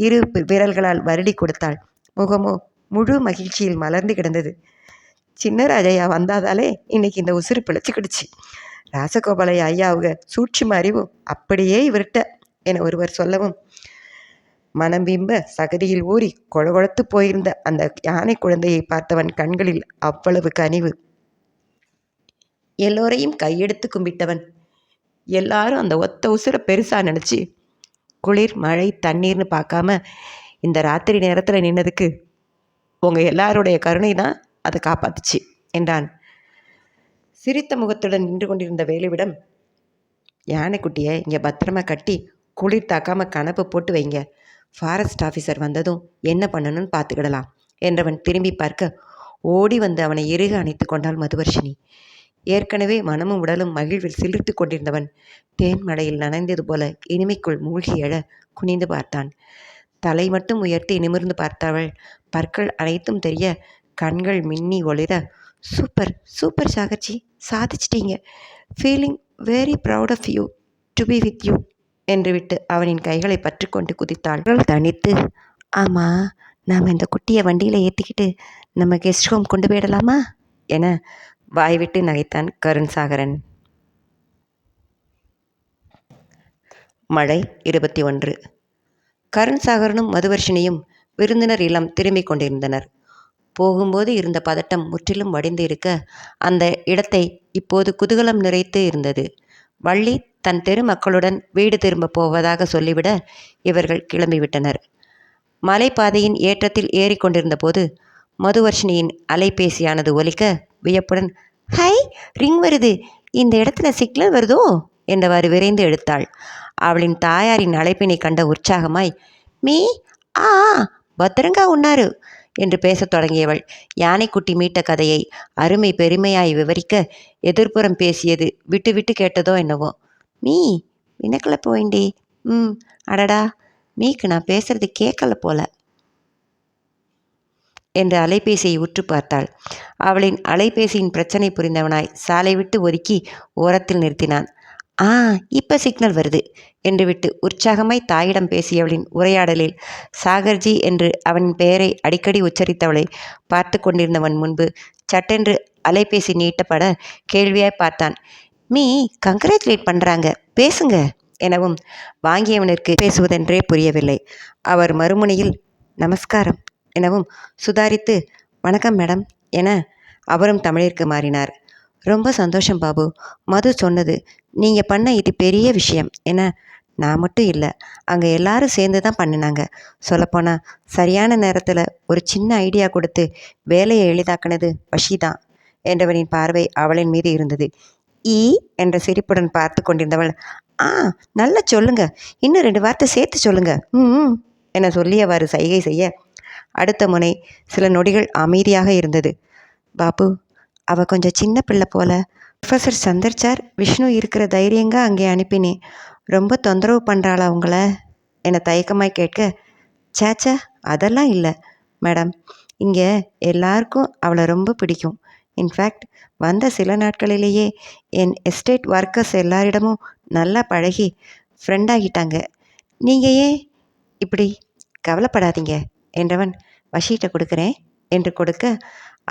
இரு விரல்களால் வருடி கொடுத்தாள். முகமோ முழு மகிழ்ச்சியில் மலர்ந்து கிடந்தது. சின்னராஜையா வந்தாதாலே இன்னைக்கு இந்த உசுறு பிழைச்சிக்கிடுச்சு. ராசகோபாலைய ஐயாவுக சூட்சும அறிவும் அப்படியே இவர்கிட்ட என ஒருவர் சொல்லவும் மனம் பிம்ப சகதியில் ஊறி கொழகொழத்து போயிருந்த அந்த யானை குழந்தையை பார்த்தவன் கண்களில் அவ்வளவு கனிவு. எல்லோரையும் கையெடுத்து கும்பிட்டவன். எல்லாரும் அந்த ஒத்த உசுரை பெருசா நினச்சி குளிர் மழை தண்ணீர்னு பார்க்காம இந்த ராத்திரி நேரத்தில் நின்னதுக்கு உங்கள் எல்லாருடைய கருணை தான் அதை காப்பாத்துச்சு என்றான். சிரித்த முகத்துடன் நின்று கொண்டிருந்த வேலுவிடம், யானைக்குட்டியை இங்கே பத்திரமா கட்டி குளிர் தாக்காமல் கணப்பு போட்டு வைங்க. ஃபாரஸ்ட் ஆஃபீஸர் வந்ததும் என்ன பண்ணணும்னு பார்த்துக்கிடலாம் என்றவன் திரும்பி பார்க்க ஓடி வந்து அவனை இறுக அணைத்து கொண்டாள் மதுவர்ஷினி. ஏற்கனவே மனமும் உடலும் மகிழ்வில் சிலிர்த்து கொண்டிருந்தவன் தேன்மலையில் நனைந்தது போல இனிமைக்குள் மூழ்கி எழ குனிந்து பார்த்தான். தலை மட்டும் உயர்த்தி நிமிர்ந்து பார்த்தவள் பற்கள் அனைத்தும் தெரிய கண்கள் மின்னி ஒளிர, சூப்பர் சூப்பர் சாகர்ஜி, சாதிச்சிட்டீங்க. Feeling very proud of you to be with you என்று விட்டு அவனின் கைகளை பற்றி கொண்டு குதித்தாள். தனித்து, ஆமாம், நாம் இந்த குட்டியை வண்டியில் ஏற்றிக்கிட்டு நம்ம கெஸ்ட் ஹோம் கொண்டு போயிடலாமா என வாய்விட்டு நகைத்தான் கருணாகரன். மழை 21. கருணாகரனும் மதுவர்ஷினியும் விருந்தினர் இல்லம் திரும்பிக் கொண்டிருந்தனர். போகும்போது இருந்த பதட்டம் முற்றிலும் வடிந்து இருக்க அந்த இடத்தை இப்போது குதூகலம் நிறைத்து இருந்தது. வள்ளி தன் தெரு மக்களுடன் வீடு திரும்ப போவதாக சொல்லிவிட இவர்கள் கிளம்பிவிட்டனர். மலைப்பாதையின் ஏற்றத்தில் ஏறிக்கொண்டிருந்த போது மதுவர்ஷினியின் அலைபேசியானது ஒலிக்க வியப்புடன், ஹை, ரிங் வருது, இந்த இடத்துல சிக்னல் வருதோ என்றவாறு விரைந்து எடுத்தாள். அவளின் தாயாரின் அழைப்பினை கண்ட உற்சாகமாய், மீ ஆ பத்திரங்கா உன்னாரு என்று பேசத் தொடங்கியவள் யானைக்குட்டி மீட்ட கதையை அருமை பெருமையாய் விவரிக்க எதிர்ப்புறம் பேசியது விட்டு விட்டு கேட்டதோ என்னவோ. மீ வினக்கல போயிண்டி. அடடா, மீக்கு நான் பேசுறது கேட்கல போல என்று அலைபேசியை உற்று பார்த்தாள். அவளின் அலைபேசியின் பிரச்சனை புரிந்தவனாய் சாலை விட்டு ஒதுக்கி ஓரத்தில் நிறுத்தினான். ஆ, இப்ப சிக்னல் வருது என்று விட்டு உற்சாகமாய் தாயிடம் பேசியவளின் உரையாடலில் சாகர்ஜி என்று அவனின் பெயரை அடிக்கடி உச்சரித்தவளை பார்த்து கொண்டிருந்தவன் முன்பு சட்டென்று அலைபேசி நீட்டப்பட கேள்வியாய் பார்த்தான். மீ கங்க்ராச்சுலேட் பண்றாங்க, பேசுங்க எனவும் வாங்கியவனிற்கு பேசுவதென்றே புரியவில்லை. அவர் மறுமுனையில் நமஸ்காரம் எனவும் சுதாரித்து வணக்கம் மேடம் என அவரும் தமிழிற்கு மாறினார். ரொம்ப சந்தோஷம் பாபு. மது சொன்னது நீங்கள் பண்ண இது பெரிய விஷயம் என. நான் மட்டும் இல்லை, அங்கே எல்லாரும் சேர்ந்து தான் பண்ணினாங்க. சொல்லப்போனால் சரியான நேரத்தில் ஒரு சின்ன ஐடியா கொடுத்து வேலையை எளிதாக்கினது வஷி தான் என்றவனின் பார்வை அவளின் மீது இருந்தது. ஈ என்ற சிரிப்புடன் பார்த்து கொண்டிருந்தவள், ஆ நல்லா சொல்லுங்க, இன்னும் 2 வார்த்தை சேர்த்து சொல்லுங்க ம் என சொல்லியவாறு சைகை செய்ய அடுத்த முனை சில நொடிகள் அமைதியாக இருந்தது. பாபு, அவள் கொஞ்சம் சின்ன பிள்ளை போல. ப்ரொஃபஸர் சந்தர் சார் விஷ்ணு இருக்கிற தைரியங்க அங்கே அனுப்பினேன். ரொம்ப தொந்தரவு பண்ணுறாளா உங்களை என தயக்கமாய் கேட்க, சேச்சா அதெல்லாம் இல்லை மேடம். இங்கே எல்லாருக்கும் அவளை ரொம்ப பிடிக்கும். இன்ஃபேக்ட் வந்த சில நாட்களிலேயே என் எஸ்டேட் ஒர்க்கர்ஸ் எல்லாரிடமும் நல்லா பழகி ஃப்ரெண்டாகிட்டாங்க. நீங்கள் ஏன் இப்படி கவலைப்படாதீங்க என்றவன் வஷீட்டை கொடுக்குறேன் என்று கொடுக்க,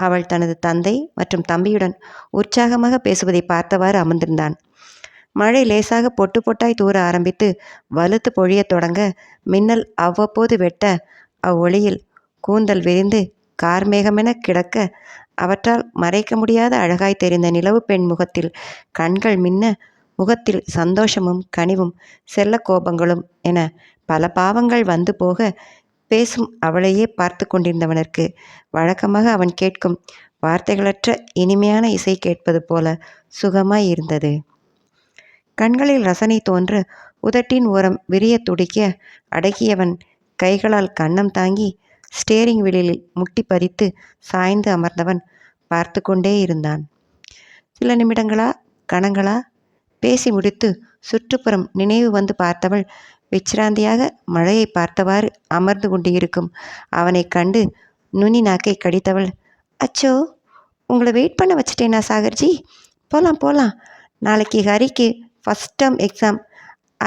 அவள் தனது தந்தை மற்றும் தம்பியுடன் உற்சாகமாக பேசுவதை பார்த்தவாறு அமர்ந்திருந்தான். மழை லேசாக பொட்டு பொட்டாய் தூர ஆரம்பித்து வலுத்து பொழியத் தொடங்க மின்னல் அவ்வப்போது வெட்ட அவ்வொளியில் கூந்தல் விரிந்து கார்மேகமென கிடக்க அவற்றால் மறைக்க முடியாத அழகாய் தெரிந்த நிலவு பெண் முகத்தில் கண்கள் மின்ன, முகத்தில் சந்தோஷமும் கனிவும் செல்ல கோபங்களும் என பல பாவங்கள் வந்து போக பேசும் அவளையே பார்த்து கொண்டிருந்தவனுக்கு வழக்கமாக அவன் கேட்கும் வார்த்தைகளற்ற இனிமையான இசை கேட்பது போல சுகமாய் இருந்தது. கண்களில் ரசனை தோன்ற உதட்டின் ஓரம் விரிய துடிக்க அடக்கியவன் கைகளால் கன்னம் தாங்கி ஸ்டேரிங் வீலில் முட்டி பதித்து சாய்ந்து அமர்ந்தவன் பார்த்து கொண்டே இருந்தான். சில நிமிடங்களா கணங்களா பேசி முடித்து சுற்றுப்புறம் நினைவு வந்து பார்த்தவள் விச்சிராந்தியாக மழையை பார்த்தவாறு அமர்ந்து கொண்டு இருக்கும் அவனை கண்டு நுனி நாக்கை கடித்தவள், அச்சோ உங்களை வெயிட் பண்ண வச்சுட்டேனா சாகர்ஜி? போகலாம் போகலாம், நாளைக்கு ஹரிக்கு ஃபஸ்ட் டேர்ம் எக்ஸாம்.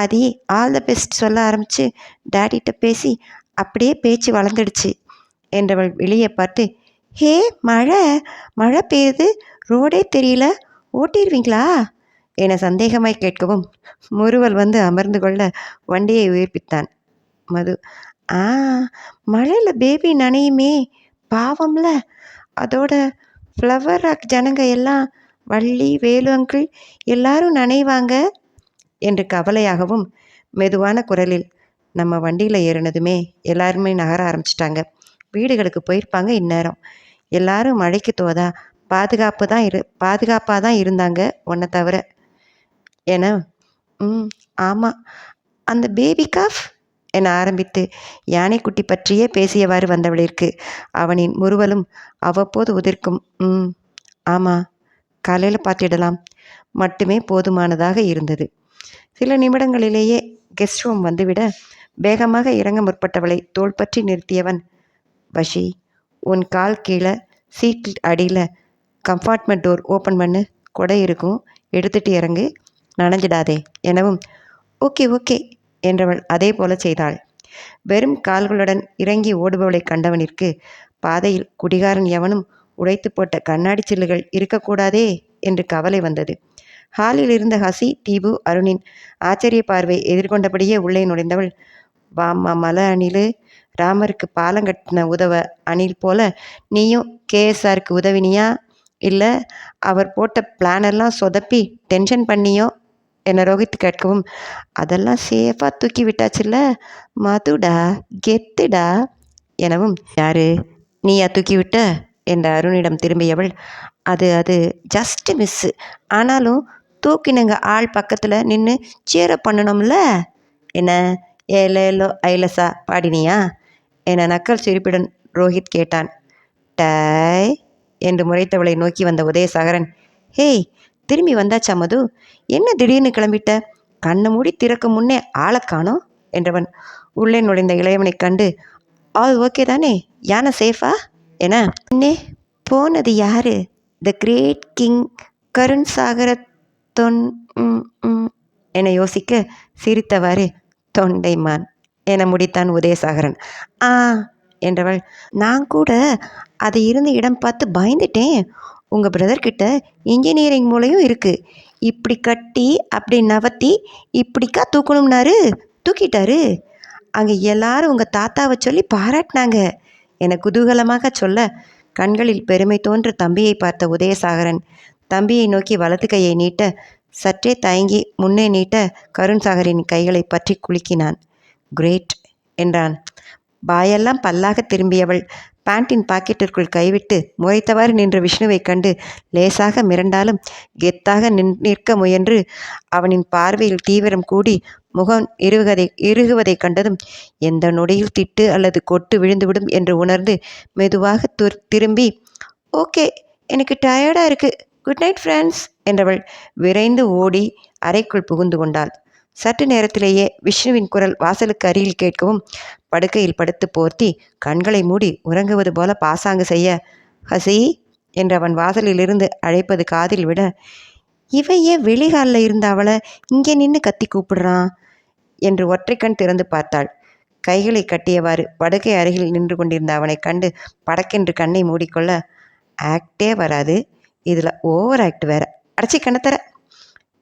அது ஆல் த பெஸ்ட் சொல்ல ஆரம்பித்து டேடிகிட்ட பேசி அப்படியே பேச்சு வளர்ந்துடுச்சு என்றவள் வெளியே பார்த்து, ஹே மழை மழை பெய்யுது, ரோடே தெரியல, ஓட்டிடுவீங்களா என சந்தேகமாய் கேட்கவும் முறுவல் வந்து அமர்ந்து கொள்ள வண்டியை உயிர்ப்பித்தான் மது. ஆ, மழையில் பேபி நனையுமே, பாவம்ல. அதோட ஃப்ளவர் ராக் ஜனங்க எல்லாம், வள்ளி வேலு அங்கிள் எல்லாரும் நனைவாங்க என்று கவலையாகவும் மெதுவான குரலில், நம்ம வண்டியில் ஏறினதுமே எல்லாருமே நகர ஆரம்பிச்சிட்டாங்க. வீடுகளுக்கு போயிருப்பாங்க இந்நேரம். எல்லாரும் மழைக்கு தோதா பாதுகாப்பாக தான் இருந்தாங்க உன்னை தவிர என. ஆமாம், அந்த பேபி காஃப் என ஆரம்பித்து யானைக்குட்டி பற்றியே பேசியவாறு வந்தவளிற்கு அவனின் முறுவலும் அவ்வப்போது உதிர்க்கும் ஆமாம் காலையில் பார்த்திடலாம் மட்டுமே போதுமானதாக இருந்தது. சில நிமிடங்களிலேயே கெஸ்ட் ரூம் வந்துவிட வேகமாக இறங்க முற்பட்டவளை தோள் பற்றி நிறுத்தியவன், வஷி உன் கால் கீழே சீட் அடியில் கம்பார்ட்மெண்ட் டோர் ஓப்பன் பண்ணு, கொடை இருக்கும், எடுத்துட்டு இறங்கு, நனைஞ்சிடாதே எனவும், ஓகே ஓகே என்றவள் அதே போல செய்தாள். வெறும் கால்களுடன் இறங்கி ஓடுபவளை கண்டவனிற்கு பாதையில் குடிகாரன் எவனும் உடைத்து போட்ட கண்ணாடி சில்லுகள் இருக்கக்கூடாதே என்று கவலை வந்தது. ஹாலில் இருந்த ஹசி, தீபு, அருணின் ஆச்சரிய பார்வை எதிர்கொண்டபடியே உள்ளே நுழைந்தவள், வாம்மா மலை அணிலு, ராமருக்கு பாலம் கட்டின உதவ அணில் போல நீயும் கேஎஸ்ஆருக்கு உதவினியா, இல்லை அவர் போட்ட பிளானெல்லாம் சொதப்பி டென்ஷன் பண்ணியோ என ரோஹித் கேட்கவும், அதெல்லாம் சேஃபாக தூக்கி விட்டாச்சுல்ல மதுடா, கெத்துடா எனவும், யாரு நீயா தூக்கி விட்ட என்ற அருணிடம் திரும்பியவள், அது ஜஸ்ட் மிஸ்ஸு, ஆனாலும் தூக்கினங்க ஆள் பக்கத்தில் நின்று சேர பண்ணணும்ல. என்ன ஏலேலோ ஐலசா பாடினியா என நக்கல் சிரிப்புடன் ரோஹித் கேட்டான். டாய் என்று முறைத்தவளை நோக்கி வந்த உதயசாகரன், ஹேய் திரும்பி வந்தாச்சா மது, என்ன திடீர்னு கிளம்பிட்ட, கண்ணை மூடி திறக்கும் முன்னே ஆளை காணோம் என்றவன் உள்ளே நுழைந்த இளையவனைக் கண்டு, ஆல் ஓகே தானே, யானை சேஃபா என. முன்னே போனது யாரு, த கிரேட் கிங் கருண் சாகர என யோசிக்க சிரித்தவாறு தொண்டைமான் என முடித்தான் உதயசாகரன். ஆ என்றவள், நான் கூட அது இருந்த இடம் பார்த்து பயந்துட்டேன். உங்கள் பிரதர்கிட்ட இன்ஜினியரிங் மூளையும் இருக்குது. இப்படி கட்டி அப்படி நவத்தி இப்படிக்கா தூக்கணும்னாரு, தூக்கிட்டாரு. அங்கே எல்லாரும் உங்கள் தாத்தாவை சொல்லி பாராட்டினாங்க என குதூகலமாக சொல்ல கண்களில் பெருமை தோன்ற தம்பியை பார்த்த உதயசாகரன் தம்பியை நோக்கி வலது கையை நீட்ட சற்றே தயங்கி முன்னே நீட்ட கருண்சாகரின் கைகளை பற்றி குலுக்கினான். கிரேட் என்றான். வாயெல்லாம் பல்லாக திரும்பியவள் பேண்டின் பாக்கெட்டிற்குள் கைவிட்டு முறைத்தவாறு நின்ற விஷ்ணுவை கண்டு லேசாக மிரண்டாலும் கெத்தாக நிற்க முயன்று அவனின் பார்வையில் தீவிரம் கூடி முகம் இறுகுவதை கண்டதும் எந்த நொடியில் திட்டு அல்லது கொட்டு விழுந்துவிடும் என்று உணர்ந்து மெதுவாக திரும்பி, ஓகே, எனக்கு டயர்டாக இருக்குது, குட் நைட் ஃப்ரெண்ட்ஸ் என்றவள் விரைந்து ஓடி அறைக்குள் புகுந்து கொண்டாள். சற்று நேரத்திலேயே விஷ்ணுவின் குரல் வாசலுக்கு அருகில் கேட்கவும் படுக்கையில் படுத்து போர்த்தி கண்களை மூடி உறங்குவது போல பாசாங்கு செய்ய, ஹசி என்று அவன் வாசலிலிருந்து அழைப்பது காதில் விட, இவன் ஏன் வெளிகாலில் இருந்த அவளை இங்கே நின்று கத்தி கூப்பிடுறான் என்று ஒற்றைக்கண் திறந்து பார்த்தாள். கைகளை கட்டியவாறு படுக்கை அருகில் நின்று கொண்டிருந்த அவனை கண்டு படக்கென்று கண்ணை மூடிக்கொள்ள, ஆக்டே வராது, இதில் ஓவர் ஆக்ட் வேற, அடைச்சி கண்ணத்தர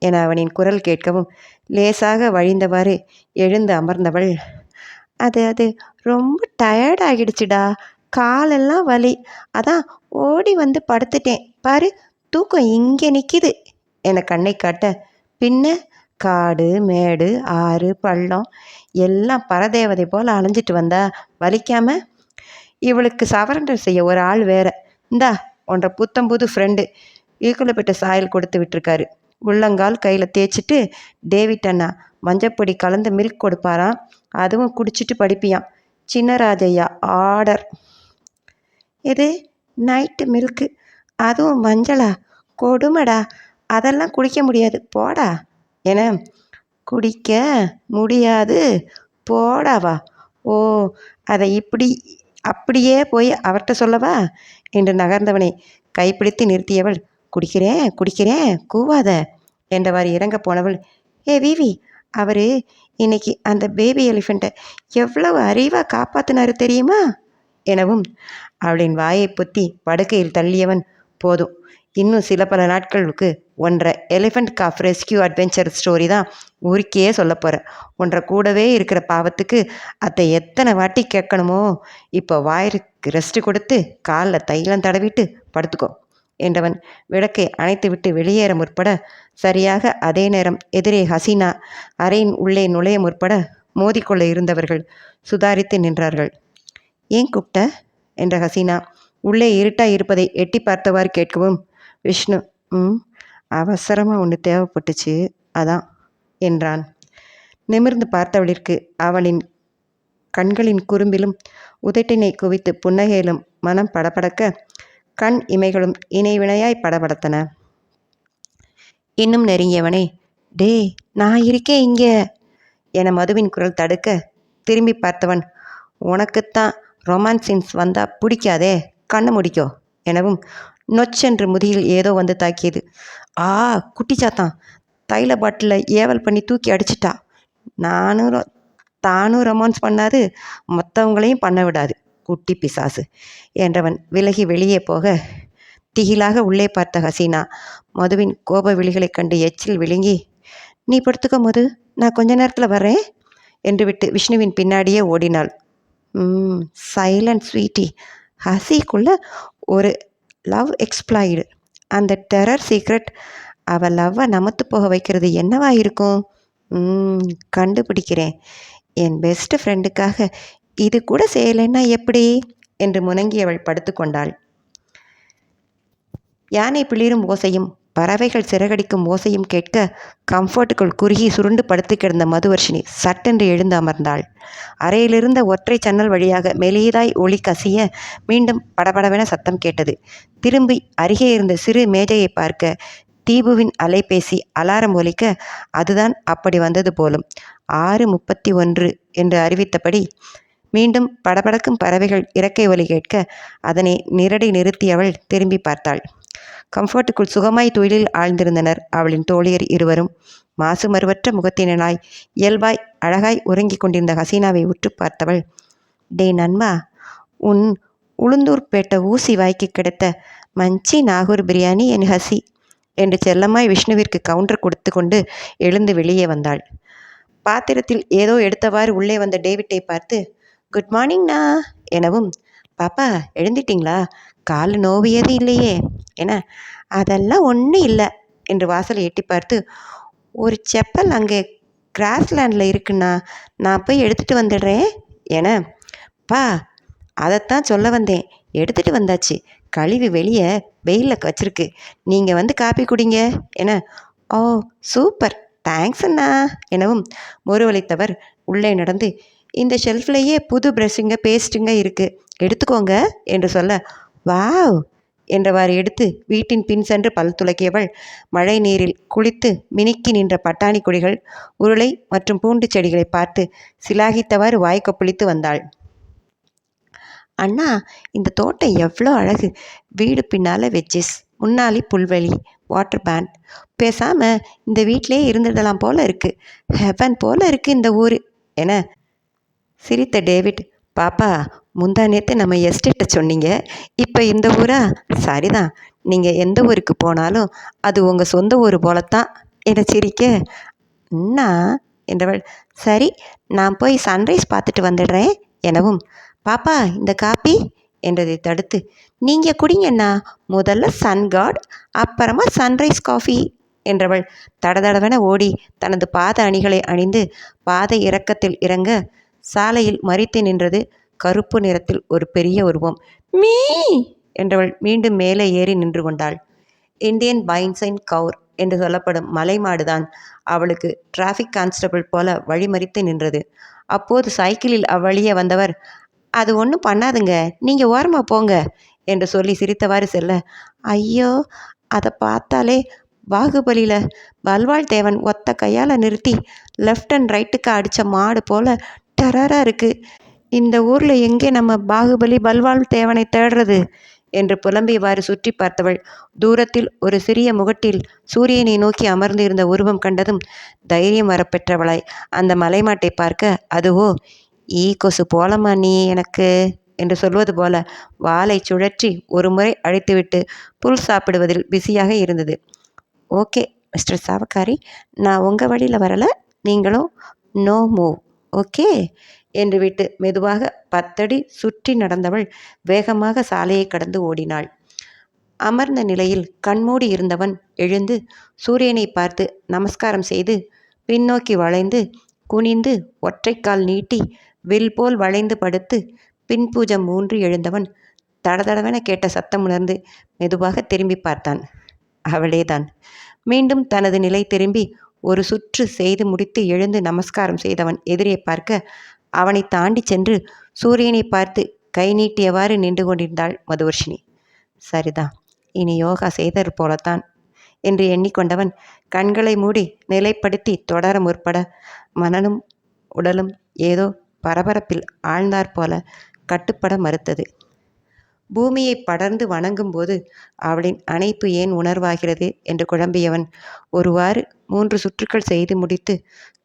என அவனின் குரல் கேட்கவும் லேசாக வழிந்தவாறு எழுந்து அமர்ந்தவள், அது ரொம்ப டயர்ட் ஆகிடுச்சுடா, காலெல்லாம் வலி, அதான் ஓடி வந்து படுத்துட்டேன் பாரு, தூக்கம் இங்கே நிற்கிது என கண்ணை காட்ட, பின்ன காடு மேடு ஆறு பள்ளம் எல்லாம் பரதேவதை போல் அலைஞ்சிட்டு வந்தா வலிக்காம? இவளுக்கு சவரண்டர் செய்ய ஒரு ஆள் வேற, இந்தா உன்ற புத்தம்புது ஃப்ரெண்டு ஈக்குலப்பட்ட சாயல் கொடுத்து விட்டுருக்காரு. உள்ளங்கால் கையில் தேய்ச்சிட்டு டேவிட் அண்ணா மஞ்சப்பொடி கலந்து மில்க் கொடுப்பாராம், அதுவும் குடிச்சிட்டு படிப்பியான். சின்னராஜையா ஆர்டர். இது நைட்டு மில்க்கு, அதுவும் மஞ்சளா, கொடுமடா, அதெல்லாம் குடிக்க முடியாது போடா என, குடிக்க முடியாது போடாவா, ஓ அதை அப்படியே போய் அவர்கிட்ட சொல்லவா என்று நகர்ந்தவனை கைப்பிடித்து நிறுத்தியவள், குடிக்கிறேன் கூவாத என்றவாறு இறங்க போனவள், ஏ விவி, அவர் இன்னைக்கு அந்த பேபி எலிஃபெண்ட்டை எவ்வளவு அறிவாக காப்பாற்றினாரு தெரியுமா எனவும் அவளின் வாயை பொத்தி படுக்கையில் தள்ளியவன், போதும், இன்னும் சில பல நாட்களுக்கு ஒன்றை elephant calf rescue adventure story தான் ஊருக்கே சொல்ல போகிறேன். ஒன்றை கூடவே இருக்கிற பாவத்துக்கு அதை எத்தனை வாட்டி கேட்கணுமோ. இப்போ வாயிற்கு ரெஸ்ட் கொடுத்து காலில் தைலம் தடவிட்டு படுத்துக்கோ என்றவன் விளக்கை அணைத்துவிட்டு வெளியேற முற்பட சரியாக அதே நேரம் எதிரே ஹசீனா அறையின் உள்ளே நுழைய முற்பட மோதிக்கொள்ள இருந்தவர்கள் சுதாரித்து நின்றார்கள். ஏன் கூப்பிட்ட என்ற ஹசீனா உள்ளே இருட்டாக இருப்பதை எட்டி பார்த்தவாறு கேட்கவும் விஷ்ணு, அவசரமாக ஒன்று தேவைப்பட்டுச்சு அதான் என்றான். நிமிர்ந்து பார்த்தவளிற்கு அவளின் கண்களின் குறும்பிலும் உதட்டினை குவித்து புன்னகையிலும் மனம் படபடக்க கண் இமைகளும் இணைவினையாய் படபடத்தன. இன்னும் நெருங்கியவனே, டே நான் இருக்கேன் இங்கே என மதுவின் குரல் தடுக்க திரும்பி பார்த்தவன், உனக்குத்தான் ரொமான்ஸ் சீன்ஸ் வந்தால் பிடிக்காதே, கண்ணை முடிக்கோ எனவும் நொச்சென்று முதியில் ஏதோ வந்து தாக்கியது. ஆ குட்டிச்சாத்தான் தைல பாட்டிலில் ஏவல் பண்ணி தூக்கி அடிச்சிட்டா. தானும் ரொமான்ஸ் பண்ணாது, மற்றவங்களையும் பண்ண விடாது குட்டி பிசாசு என்றவன் விலகி வெளியே போக திகிலாக உள்ளே பார்த்த ஹசீனா மதுவின் கோப விழிகளைக் கண்டு எச்சில் விழுங்கி, நீ படுத்துக்க மது, நான் கொஞ்ச நேரத்தில் வர்றேன் என்று விட்டு விஷ்ணுவின் பின்னாடியே ஓடினாள். சைலண்ட் ஸ்வீட்டி, ஹசிக்குள்ள ஒரு லவ் எக்ஸ்ப்ளாய்டு, அந்த டெரர் சீக்ரெட் அவள் லவ்வை நமத்து போக வைக்கிறது என்னவா இருக்கும்? கண்டுபிடிக்கிறேன். என் பெஸ்ட் ஃப்ரெண்டுக்காக இது கூட செய்யலைன்னா எப்படி என்று முனங்கியவள் படுத்து கொண்டாள். யானை பிளிரும் ஓசையும் பறவைகள் சிறகடிக்கும் ஓசையும் கேட்க கம்ஃபர்ட்டுக்குள் குறுகி சுருண்டு படுத்து கிடந்த மதுவர்ஷினி சட்டென்று எழுந்து அமர்ந்தாள். அறையிலிருந்த ஒற்றை சன்னல் வழியாக மெலிதாய் ஒளி கசிய மீண்டும் படபடவென சத்தம் கேட்டது. திரும்பி அருகே இருந்த சிறு மேஜையை பார்க்க தீபுவின் அலைபேசி அலாரம் ஒலிக்க அதுதான் அப்படி வந்தது போலும். 6:31 என்று அறிவித்தபடி மீண்டும் படபடக்கும் பறவைகள் இறக்கை ஒலி கேட்க அதனை நிரடி நிறுத்தியவள் திரும்பி பார்த்தாள். கம்ஃபர்ட்டுக்குள் சுகமாய் தொழிலில் ஆழ்ந்திருந்தனர் அவளின் தோழியர் இருவரும். மாசு மறுவற்ற முகத்தினாய் இயல்பாய் அழகாய் உறங்கிக் கொண்டிருந்த ஹசீனாவை உற்று பார்த்தவள், டே நண்பா, உன் உளுந்தூர்பேட்டை ஊசி வாய்க்கு கிடைத்த மஞ்சி நாகூர் பிரியாணி என் ஹசி என்று செல்லம்மாய் விஷ்ணுவிற்கு கவுண்டர் கொடுத்து கொண்டு எழுந்து வெளியே வந்தாள். பாத்திரத்தில் ஏதோ எடுத்தவாறு உள்ளே வந்த டேவிட்டை பார்த்து, குட் மார்னிங்ண்ணா எனவும், பாப்பா எழுந்திட்டீங்களா, கால் நோவியது இல்லையே என, அதெல்லாம் ஒன்றும் இல்லை என்று வாசலை எட்டி பார்த்து, ஒரு செப்பல் அங்கே கிராஸ்லேண்டில் இருக்குண்ணா, நான் போய் எடுத்துகிட்டு வந்துடுறேன் என, பா அதைத்தான் சொல்ல வந்தேன், எடுத்துகிட்டு வந்தாச்சு, கழுவி வெளியே வெயிலில் வச்சிருக்கு, நீங்கள் வந்து காப்பி குடிங்க என, ஓ சூப்பர் தேங்க்ஸ் அண்ணா எனவும் முறுவலித்தவர் உள்ளே நடந்து, இந்த ஷெல்ஃப்லேயே புது ப்ரஷ்ஷுங்க பேஸ்ட்டுங்க இருக்குது, எடுத்துக்கோங்க என்று சொல்ல, வாவ் என்றவாறு எடுத்து வீட்டின் பின் சென்று பல் துலக்கியவள் மழை நீரில் குளித்து மினுக்கி நின்ற பட்டாணி கொடிகள், உருளை மற்றும் பூண்டு செடிகளை பார்த்து சிலாகித்தவாறு வாய்க்கொப்பளித்து வந்தாள். அண்ணா, இந்த தோட்டம் எவ்வளோ அழகு, வீடு பின்னால் வெஜ்ஜஸ், முன்னாடி புல்வெளி, வாட்டர் பேண்ட், பேசாமல் இந்த வீட்டிலே இருந்துடலாம் போல இருக்குது, ஹெவன் போல இருக்குது இந்த ஊர் என சிரித்த டேவிட், பாப்பா முந்தா நேற்று நம்ம எஸ்டேட்டை சொன்னீங்க, இப்போ இந்த ஊரா, சரிதான், நீங்கள் எந்த ஊருக்கு போனாலும் அது உங்கள் சொந்த ஊர் போலத்தான் என சிரிக்க, அண்ணா என்றவள், சரி நான் போய் சன்ரைஸ் பார்த்துட்டு வந்துடுறேன் எனவும், பாப்பா இந்த காப்பி என்றதை தடுத்து, நீங்கள் குடிங்கண்ணா, முதல்ல சன்காட் அப்புறமா சன்ரைஸ் காஃபி என்றவள் தடதடவென ஓடி தனது பாத அணிகளை அணிந்து பாதை இறக்கத்தில் இறங்க, சாலையில் மறித்து நின்றது கருப்பு நிறத்தில் ஒரு பெரிய உருவம். மீ என்றவள் மீண்டும் மேலே ஏறி நின்று கொண்டாள். இந்தியன் பைன்சைன் கவுர் என்று சொல்லப்படும் மலை மாடுதான் அவளுக்கு டிராஃபிக் கான்ஸ்டபிள் போல வழிமறித்து நின்றது. அப்போது சைக்கிளில் அவ்வழியே வந்தவர், அது ஒன்றும் பண்ணாதுங்க, நீங்கள் ஓரமாக போங்க என்று சொல்லி சிரித்தவாறு செல்ல, ஐயோ அதை பார்த்தாலே பாகுபலியில் பல்வாழ் தேவன் ஒத்த கையால் நிறுத்தி லெஃப்ட் அண்ட் ரைட்டுக்கு அடித்த மாடு போல டெரராக இருக்குது, இந்த ஊரில் எங்கே நம்ம பாகுபலி பல்வாழ் தேவனை தேடுறது என்று புலம்பியவாறு சுற்றி பார்த்தவள் தூரத்தில் ஒரு சிறிய முகட்டில் சூரியனை நோக்கி அமர்ந்து இருந்த உருவம் கண்டதும் தைரியம் வரப்பெற்றவளாய் அந்த மலைமாட்டை பார்க்க, அதுவோ ஈ கொசு போலமா நீ எனக்கு என்று சொல்வது போல வாலை சுழற்றி ஒரு முறை அழைத்துவிட்டு புல் சாப்பிடுவதில் பிஸியாக இருந்தது. ஓகே மிஸ்டர் சாவக்காரி, நான் உங்கள் வழியில் வரலை, நீங்களும் நோ மூவ் ஓகே என்று விட்டு மெதுவாக 10 அடி சுற்றி நடந்தவள் வேகமாக சாலையை கடந்து ஓடினாள். அமர்ந்த நிலையில் கண்மூடி இருந்தவன் எழுந்து சூரியனை பார்த்து நமஸ்காரம் செய்து பின்னோக்கி வளைந்து குனிந்து ஒற்றைக்கால் நீட்டி வில் போல் வளைந்து படுத்து பின்பூஜம் ஊன்றி எழுந்தவன் தடதடவென கேட்ட சத்தம் உணர்ந்து மெதுவாக திரும்பி பார்த்தான். அவளேதான். மீண்டும் தனது நிலை திரும்பி ஒரு சுற்று செய்து முடித்து எழுந்து நமஸ்காரம் செய்தவன் எதிரே பார்க்க, அவனை தாண்டி சென்று சூரியனை பார்த்து கை நீட்டியவாறு நின்று கொண்டிருந்தாள் மதுவர்ஷினி. சரிதான், இனி யோகா செய்தது போலத்தான் என்று எண்ணிக்கொண்டவன் கண்களை மூடி நிலைப்படுத்தி தொடர முற்பட மனனும் உடலும் ஏதோ பரபரப்பில் ஆழ்ந்தாற்போல கட்டுப்பட மறுத்தது. பூமியை படர்ந்து வணங்கும்போது அவளின் அணைப்பு ஏன் உணர்வாகிறது என்று குழம்பியவன் ஒருவாறு 3 சுற்றுக்கள் செய்து முடித்து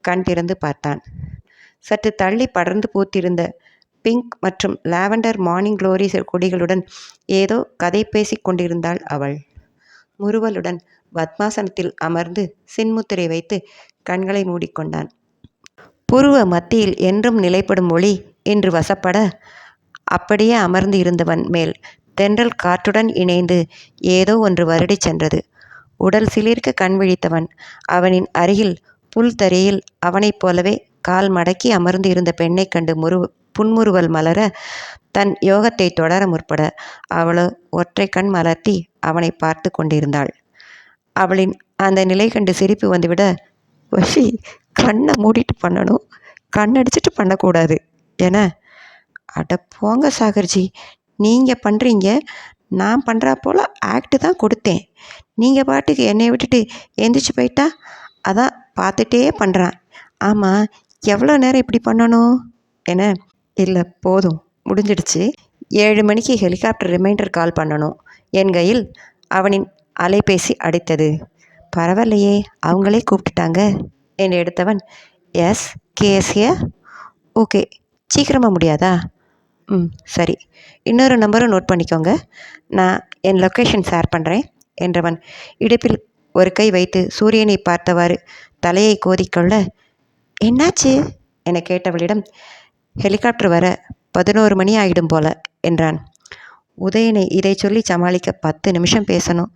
கண் திறந்து பார்த்தான். சற்று தள்ளி படர்ந்து பூத்திருந்த பிங்க் மற்றும் லாவெண்டர் மார்னிங் குளோரி கொடிகளுடன் ஏதோ கதை பேசி கொண்டிருந்தாள் அவள். முறுவலுடன் பத்மாசனத்தில் அமர்ந்து சின்முத்திரை வைத்து கண்களை மூடிக்கொண்டான். புருவ மத்தியில் என்றும் நிலைப்படும் ஒளி என்று வசப்பட அப்படியே அமர்ந்து இருந்தவன் மேல் தென்றல் காற்றுடன் இணைந்து ஏதோ ஒன்று வருடி சென்றது. உடல் சிலிர்க்க கண் விழித்தவன் அவனின் அருகில் புல்தரையில் அவனைப் போலவே கால் மடக்கி அமர்ந்து இருந்த பெண்ணை கண்டு புன்முறுவல் மலர தன் யோகத்தை தொடர முற்பட அவளோ ஒற்றை கண் மலர்த்தி அவனை பார்த்து கொண்டிருந்தாள். அவளின் அந்த நிலை கண்டு சிரிப்பு வந்துவிட, வஷி கண்ணை மூடிட்டு பண்ணணும், கண்ணடிச்சிட்டு பண்ணக்கூடாது என, அட போங்க சாகர்ஜி, நீங்கள் பண்ணுறீங்க, நான் பண்ணுறா போல் ஆக்டு தான் கொடுத்தேன், நீங்கள் பாட்டுக்கு என்னை விட்டுட்டு எந்திரிச்சு போயிட்டா, அதான் பார்த்துட்டே பண்ணுறான். ஆமாம், எவ்வளோ நேரம் இப்படி பண்ணணும் என, இல்லை போதும் முடிஞ்சிடுச்சு, 7 மணிக்கு ஹெலிகாப்டர் ரிமைண்டர் கால் பண்ணணும். என் கையில் அவனின் அலைபேசி அடித்தது. பரவாயில்லையே, அவங்களே கூப்பிட்டுட்டாங்க என்று எடுத்தவன், எஸ், கேஎஸ் ஹியர். ஓகே, சீக்கிரமாக முடியாதா? ம், சரி. இன்னொரு நம்பரும் நோட் பண்ணிக்கோங்க. நான் என் லொக்கேஷன் ஷேர் பண்ணுறேன் என்றவன் இடுப்பில் ஒரு கை வைத்து சூரியனை பார்த்தவாறு தலையை கோதிக்கொள்ள, என்னாச்சு என கேட்டவளிடம், ஹெலிகாப்டர் வர 11 மணி ஆகிடும் போல என்றான். உதயனை இதை சொல்லி சமாளிக்க 10 நிமிஷம் பேசணும்.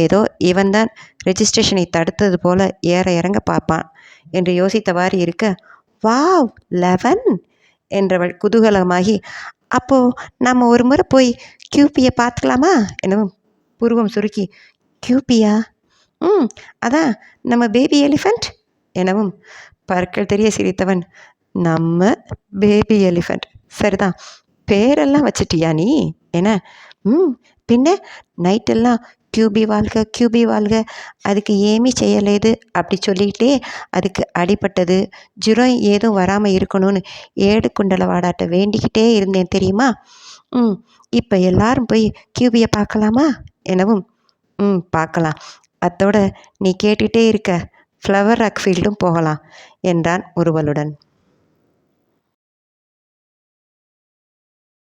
ஏதோ இவன்தான் ரெஜிஸ்ட்ரேஷனை தடுத்தது போல ஏற இறங்க பார்ப்பான் என்று யோசித்தவாறு இருக்க, வாவ் 11 என்றவள் குதூகலமாகி, அப்போ நம்ம ஒரு முறை போய் கியூபியை பார்த்துக்கலாமா எனவும் புருவம் சுருக்கி, கியூபியா? ம், அதான் நம்ம பேபி எலிஃபண்ட் எனவும் பற்கள் தெரிய சிரித்தவன், நம்ம பேபி எலிஃபண்ட் சரிதான், பேரெல்லாம் வச்சிட்டியா நீ என. ம், பின்ன நைட்டெல்லாம் கியூபி வாழ்க கியூபி வாழ்க, அதுக்கு ஏமி செய்யலேது அப்படி சொல்லிக்கிட்டே அதுக்கு அடிபட்டது ஜுரம் ஏதும் வராமல் இருக்கணும்னு ஏடு குண்டல வாடாட்ட வேண்டிக்கிட்டே இருந்தேன் தெரியுமா? ம், இப்போ எல்லாரும் போய் கியூபியை பார்க்கலாமா எனவும், ம், பார்க்கலாம். அத்தோட நீ கேட்டுகிட்டே இருக்க ஃப்ளவர் ராக் ஃபீல்டும் போகலாம் என்றான் உருவலுடன்.